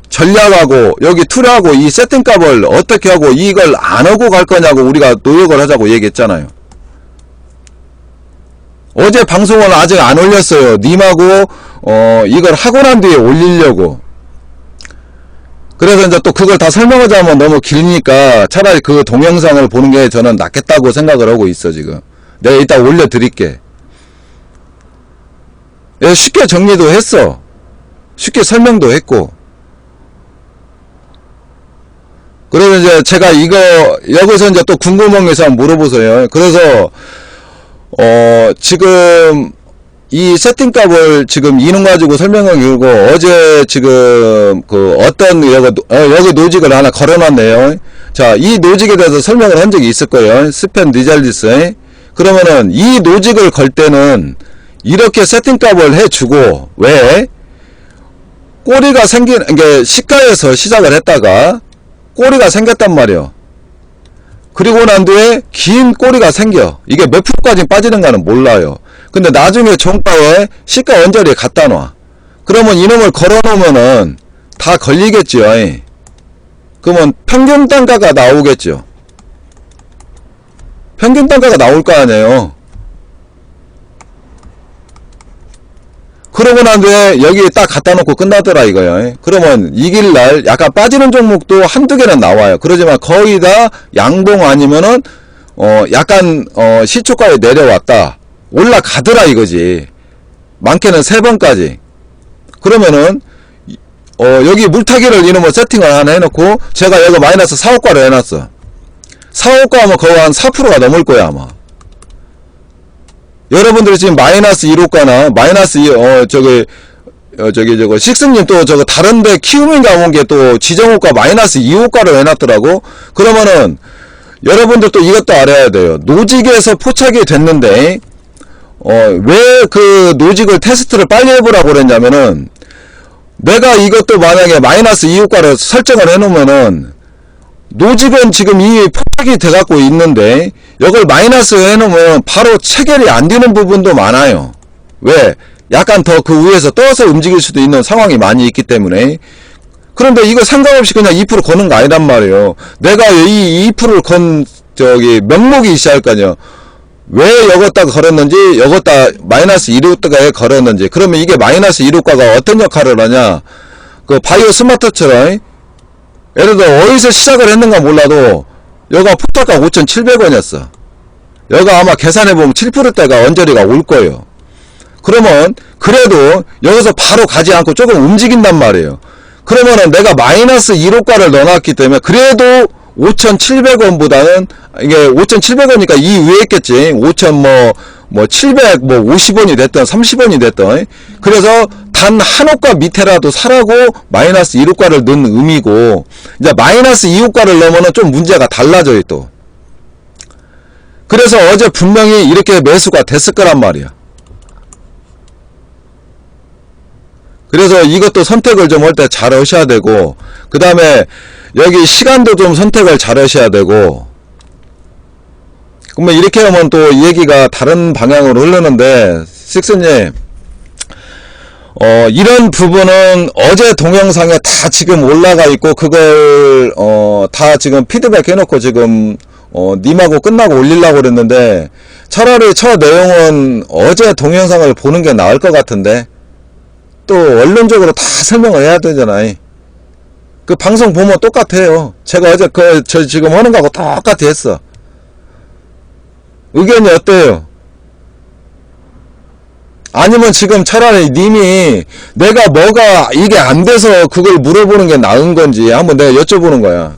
전략하고 여기 툴하고 이 세팅값을 어떻게 하고 이걸 안 하고 갈 거냐고 우리가 노력을 하자고 얘기했잖아요. 어제 방송을 아직 안 올렸어요. 님하고 이걸 하고 난 뒤에 올리려고. 그래서 이제 또 그걸 다 설명하자면 너무 길니까 차라리 그 동영상을 보는 게 저는 낫겠다고 생각을 하고 있어 지금. 내가 이따 올려드릴게. 쉽게 정리도 했어. 쉽게 설명도 했고. 그래서 이제 제가 이거 여기서 이제 또 궁금한 게 있으면 물어보세요. 그래서 지금 이 세팅값을 지금 이놈 가지고 설명을 이루고 어제 지금 그 어떤 여기 노직을 하나 걸어놨네요. 자, 이 노직에 대해서 설명을 한 적이 있을 거예요. 스펜 리잘리스. 그러면은 이 노직을 걸 때는 이렇게 세팅값을 해주고 왜 꼬리가 생긴 게 시가에서 시작을 했다가 꼬리가 생겼단 말이에요. 그리고 난 뒤에 긴 꼬리가 생겨. 이게 몇 프로까지 빠지는가는 몰라요. 근데 나중에 종가에 시가 언저리에 갖다 놔. 그러면 이놈을 걸어 놓으면은 다 걸리겠죠. 그러면 평균 단가가 나오겠죠. 평균 단가가 나올 거 아니에요. 그러고 난 뒤에 여기 딱 갖다 놓고 끝나더라 이거요. 그러면 이길날 약간 빠지는 종목도 한두 개는 나와요. 그러지만 거의 다 양봉 아니면은 약간 시초가에 내려왔다. 올라가더라 이거지. 많게는 3번까지. 그러면은 여기 물타기를 이놈을 세팅을 하나 해놓고 제가 여기 마이너스 4호가를 해놨어. 4호가 하면 거의 한 4%가 넘을 거야 아마. 여러분들이 지금 마이너스 1호가나 마이너스 저거 식스님 또 저거 다른데 키움인가 온 게 또 지정호가 마이너스 2호가를 해놨더라고. 그러면은 여러분들 또 이것도 알아야 돼요. 노직에서 포착이 됐는데 왜 그 노직을 테스트를 빨리 해보라고 그랬냐면은 내가 이것도 만약에 마이너스 2호가를 설정을 해놓으면은 노직은 지금 이 포착이 돼갖고 있는데 이걸 마이너스 해놓으면 바로 체결이 안 되는 부분도 많아요. 왜? 약간 더 그 위에서 떠서 움직일 수도 있는 상황이 많이 있기 때문에. 그런데 이거 상관없이 그냥 2% 거는 거 아니란 말이에요. 내가 이 2%를 건 명목이 있어야 할 거 아니에요. 왜 여기다 걸었는지 여기다 마이너스 1호가에 걸었는지. 그러면 이게 마이너스 1호가가 어떤 역할을 하냐. 그 바이오 스마트처럼 예를 들어 어디서 시작을 했는가 몰라도 여가 포착가 5,700원이었어. 여가 아마 계산해보면 7%대가 언저리가 올 거예요. 그러면 그래도 여기서 바로 가지 않고 조금 움직인단 말이에요. 그러면은 내가 마이너스 1호가를 넣어놨기 때문에 그래도 5,700원보다는 이게 5,700원이니까 이 위에 있겠지. 5,750원이 됐든 30원이 됐든. 그래서 단 한 호가 밑에라도 사라고 마이너스 1호가를 넣은 의미고, 이제 마이너스 2호가를 넣으면은 좀 문제가 달라져요 또. 그래서 어제 분명히 이렇게 매수가 됐을 거란 말이야. 그래서 이것도 선택을 좀 할 때 잘 하셔야 되고, 그 다음에 여기 시간도 좀 선택을 잘 하셔야 되고. 그러면 이렇게 하면 또 얘기가 다른 방향으로 흐르는데, 식스님 이런 부분은 어제 동영상에 다 지금 올라가 있고, 그걸 다 지금 피드백 해놓고 지금 님하고 끝나고 올리려고 그랬는데, 차라리 저 내용은 어제 동영상을 보는 게 나을 것 같은데, 또 원론적으로 다 설명을 해야 되잖아요. 그 방송 보면 똑같아요. 제가 어제 저 지금 하는 거하고 똑같이 했어. 의견이 어때요? 아니면 지금 차라리 님이 내가 뭐가 이게 안 돼서 그걸 물어보는 게 나은 건지 한번 내가 여쭤보는 거야.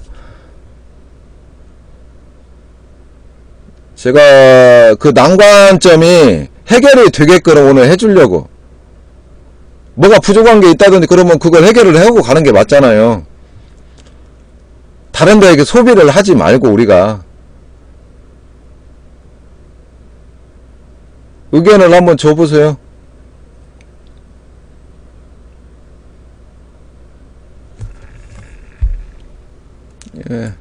제가 그 난관점이 해결이 되게끔 오늘 해주려고. 뭐가 부족한 게 있다든지 그러면 그걸 해결을 하고 가는 게 맞잖아요. 다른 데에게 소비를 하지 말고 우리가 의견을 한번 줘보세요. 예.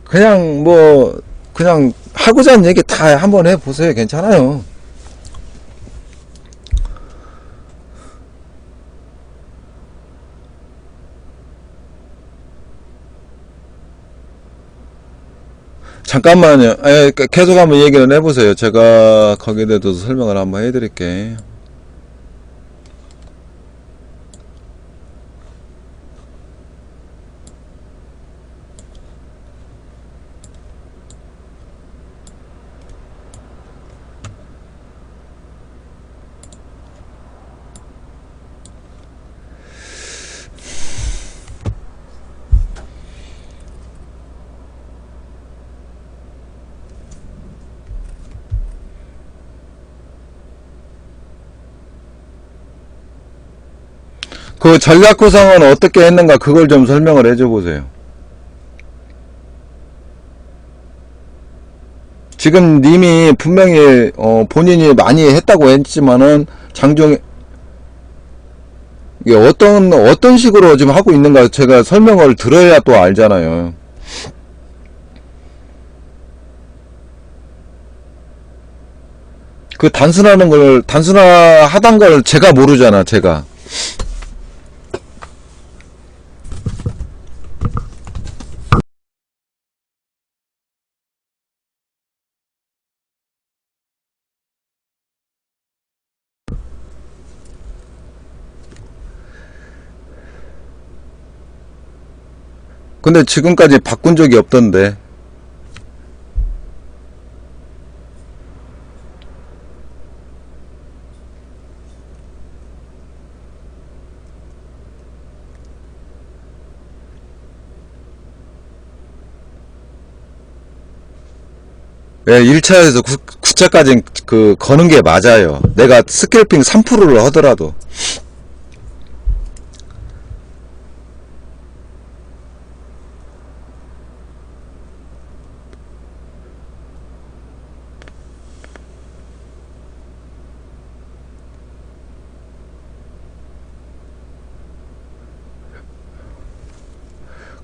그냥 뭐 그냥 하고자 하는 얘기 다 한번 해보세요. 괜찮아요. 잠깐만요. 계속 한번 얘기를 해보세요. 제가 거기에 대해서 설명을 한번 해드릴게요. 그 전략 구성은 어떻게 했는가 그걸 좀 설명을 해줘 보세요. 지금 님이 분명히 본인이 많이 했다고 했지만은 장종 이게 어떤 식으로 지금 하고 있는가 제가 설명을 들어야 또 알잖아요. 그 단순하단 걸 제가 모르잖아. 제가 근데 지금까지 바꾼 적이 없던데. 예, 1차에서 9차까지 거는 게 맞아요. 내가 스캘핑 3%를 하더라도.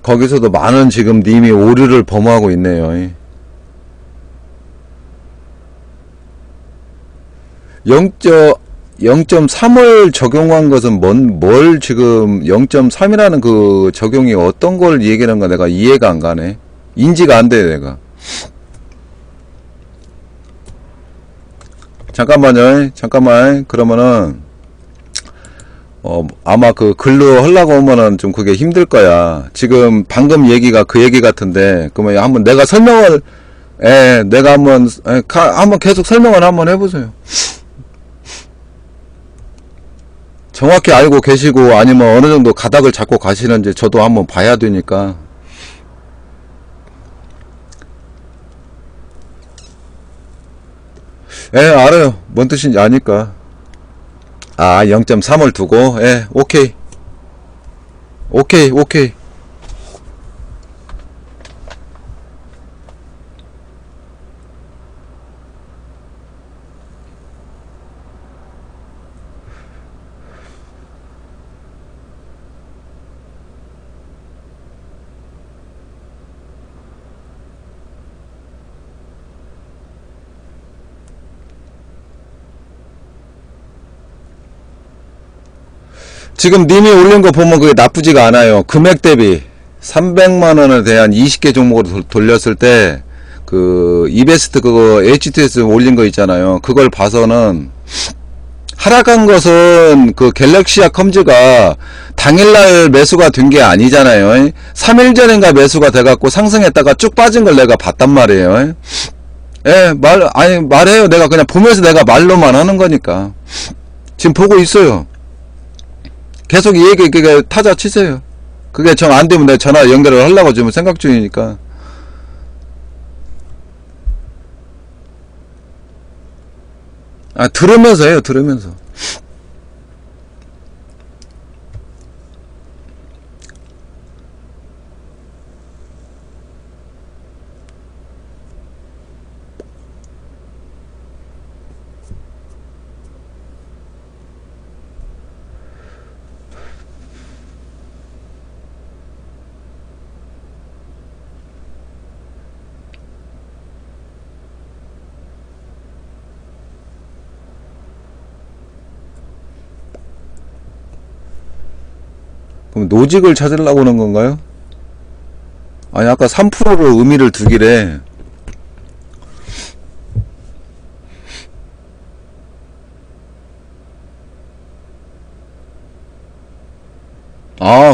거기서도 많은 지금 님이 오류를 범하고 있네요. 0.3을 적용한 것은 뭘 지금 0.3이라는 그 적용이 어떤 걸 얘기하는 거 내가 이해가 안 가네. 인지가 안 돼, 내가. 잠깐만요. 잠깐만. 그러면은 아마 그 글로 하려고 하면은 좀 그게 힘들 거야. 지금 방금 얘기가 그 얘기 같은데, 그러면 한번 내가 설명을, 내가 한번 계속 설명을 한번 해보세요. 정확히 알고 계시고 아니면 어느 정도 가닥을 잡고 가시는지 저도 한번 봐야 되니까. 알아요. 뭔 뜻인지 아니까. 0.3을 두고, 오케이. 오케이. 지금 님이 올린 거 보면 그게 나쁘지가 않아요. 금액 대비 300만원에 대한 20개 종목으로 돌렸을 때 그 이베스트 그거 HTS 올린 거 있잖아요. 그걸 봐서는 하락한 것은 그 갤럭시아 컴즈가 당일날 매수가 된 게 아니잖아요. 3일 전인가 매수가 돼갖고 상승했다가 쭉 빠진 걸 내가 봤단 말이에요. 예, 말해요. 내가 그냥 보면서 내가 말로만 하는 거니까. 지금 보고 있어요. 계속 이 얘기, 그게 타자 치세요. 그게 정 안 되면 내가 전화 연결을 하려고 지금 생각 중이니까. 들으면서 해요, 들으면서. 그럼 노직을 찾으려고 하는 건가요? 아니, 아까 3%로 의미를 두기래.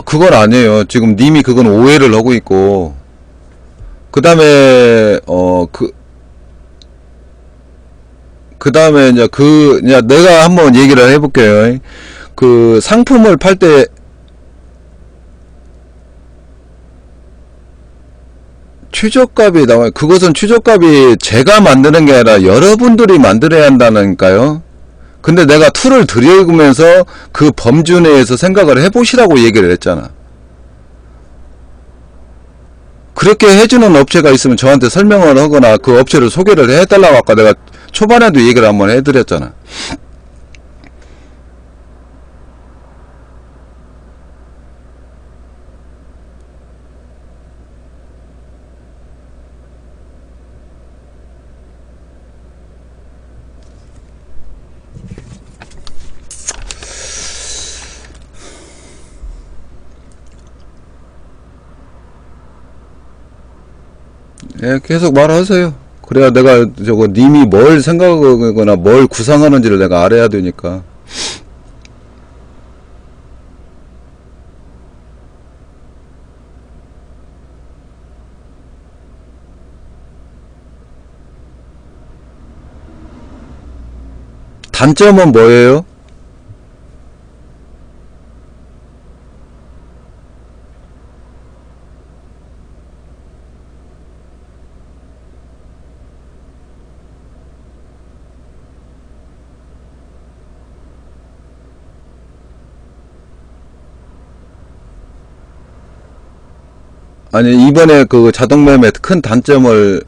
그건 아니에요. 지금 님이 그건 오해를 하고 있고, 그 다음에, 그 다음에 이제 내가 한번 얘기를 해볼게요. 그 상품을 팔 때, 최저값이 나와요. 그것은 최저값이 제가 만드는 게 아니라 여러분들이 만들어야 한다니까요. 근데 내가 툴을 드리면서 그 범주 내에서 생각을 해보시라고 얘기를 했잖아. 그렇게 해주는 업체가 있으면 저한테 설명을 하거나 그 업체를 소개를 해달라고 아까 내가 초반에도 얘기를 한번 해드렸잖아. 예, 계속 말하세요. 그래야 내가 님이 뭘 생각하거나 뭘 구상하는지를 내가 알아야 되니까. 단점은 뭐예요? 아니, 이번에 그 자동매매 큰 단점을,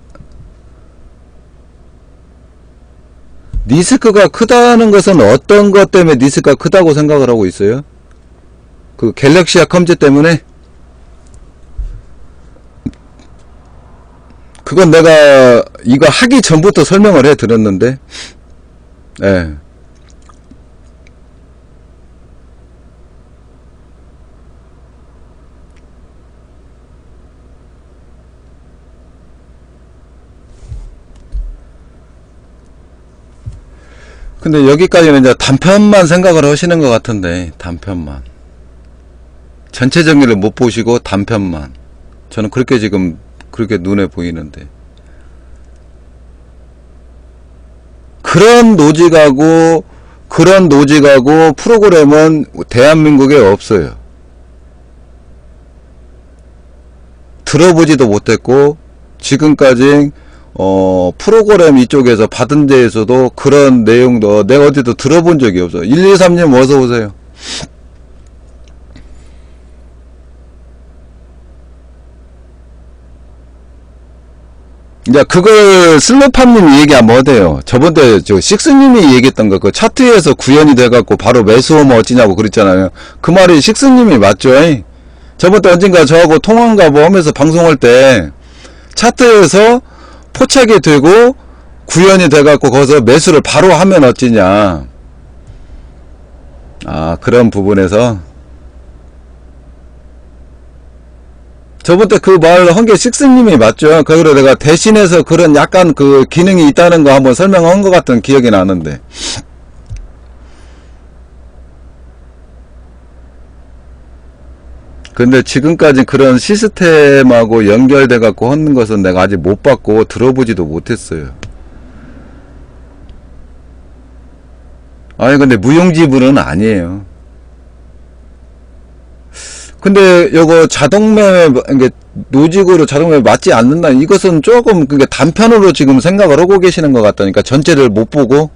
리스크가 크다는 것은 어떤 것 때문에 리스크가 크다고 생각을 하고 있어요? 그 갤럭시아 컴즈 때문에? 그건 내가 이거 하기 전부터 설명을 해 드렸는데, 예. 근데 여기까지는 이제 단편만 생각을 하시는 것 같은데, 단편만. 전체 정리를 못 보시고 단편만. 저는 그렇게 지금 그렇게 눈에 보이는데. 그런 노직하고 프로그램은 대한민국에 없어요. 들어보지도 못했고 지금까지 프로그램 이쪽에서 받은 데에서도 그런 내용도 내가 어디도 들어본 적이 없어. 123님 어서 오세요. 이제 그걸 슬로팜님이 얘기하면 어때요? 저번에 식스님이 얘기했던 거, 그 차트에서 구현이 돼갖고 바로 매수하면 어찌냐고 그랬잖아요. 그 말이 식스님이 맞죠? 저번에 언젠가 저하고 통화인가 뭐 하면서 방송할 때 차트에서 포착이 되고 구현이 돼갖고 거기서 매수를 바로 하면 어찌냐. 그런 부분에서 저번에 그 말 한 게 식스님이 맞죠. 그리고 내가 대신해서 그런 약간 그 기능이 있다는 거 한번 설명한 것 같은 기억이 나는데, 근데 지금까지 그런 시스템하고 연결돼 갖고 하는 것은 내가 아직 못 봤고 들어보지도 못했어요. 아니 근데 무용지물은 아니에요. 근데 이거 자동매매 이게 노직으로 자동매매 맞지 않는다. 이것은 조금 그게 단편으로 지금 생각을 하고 계시는 것 같다니까 전체를 못 보고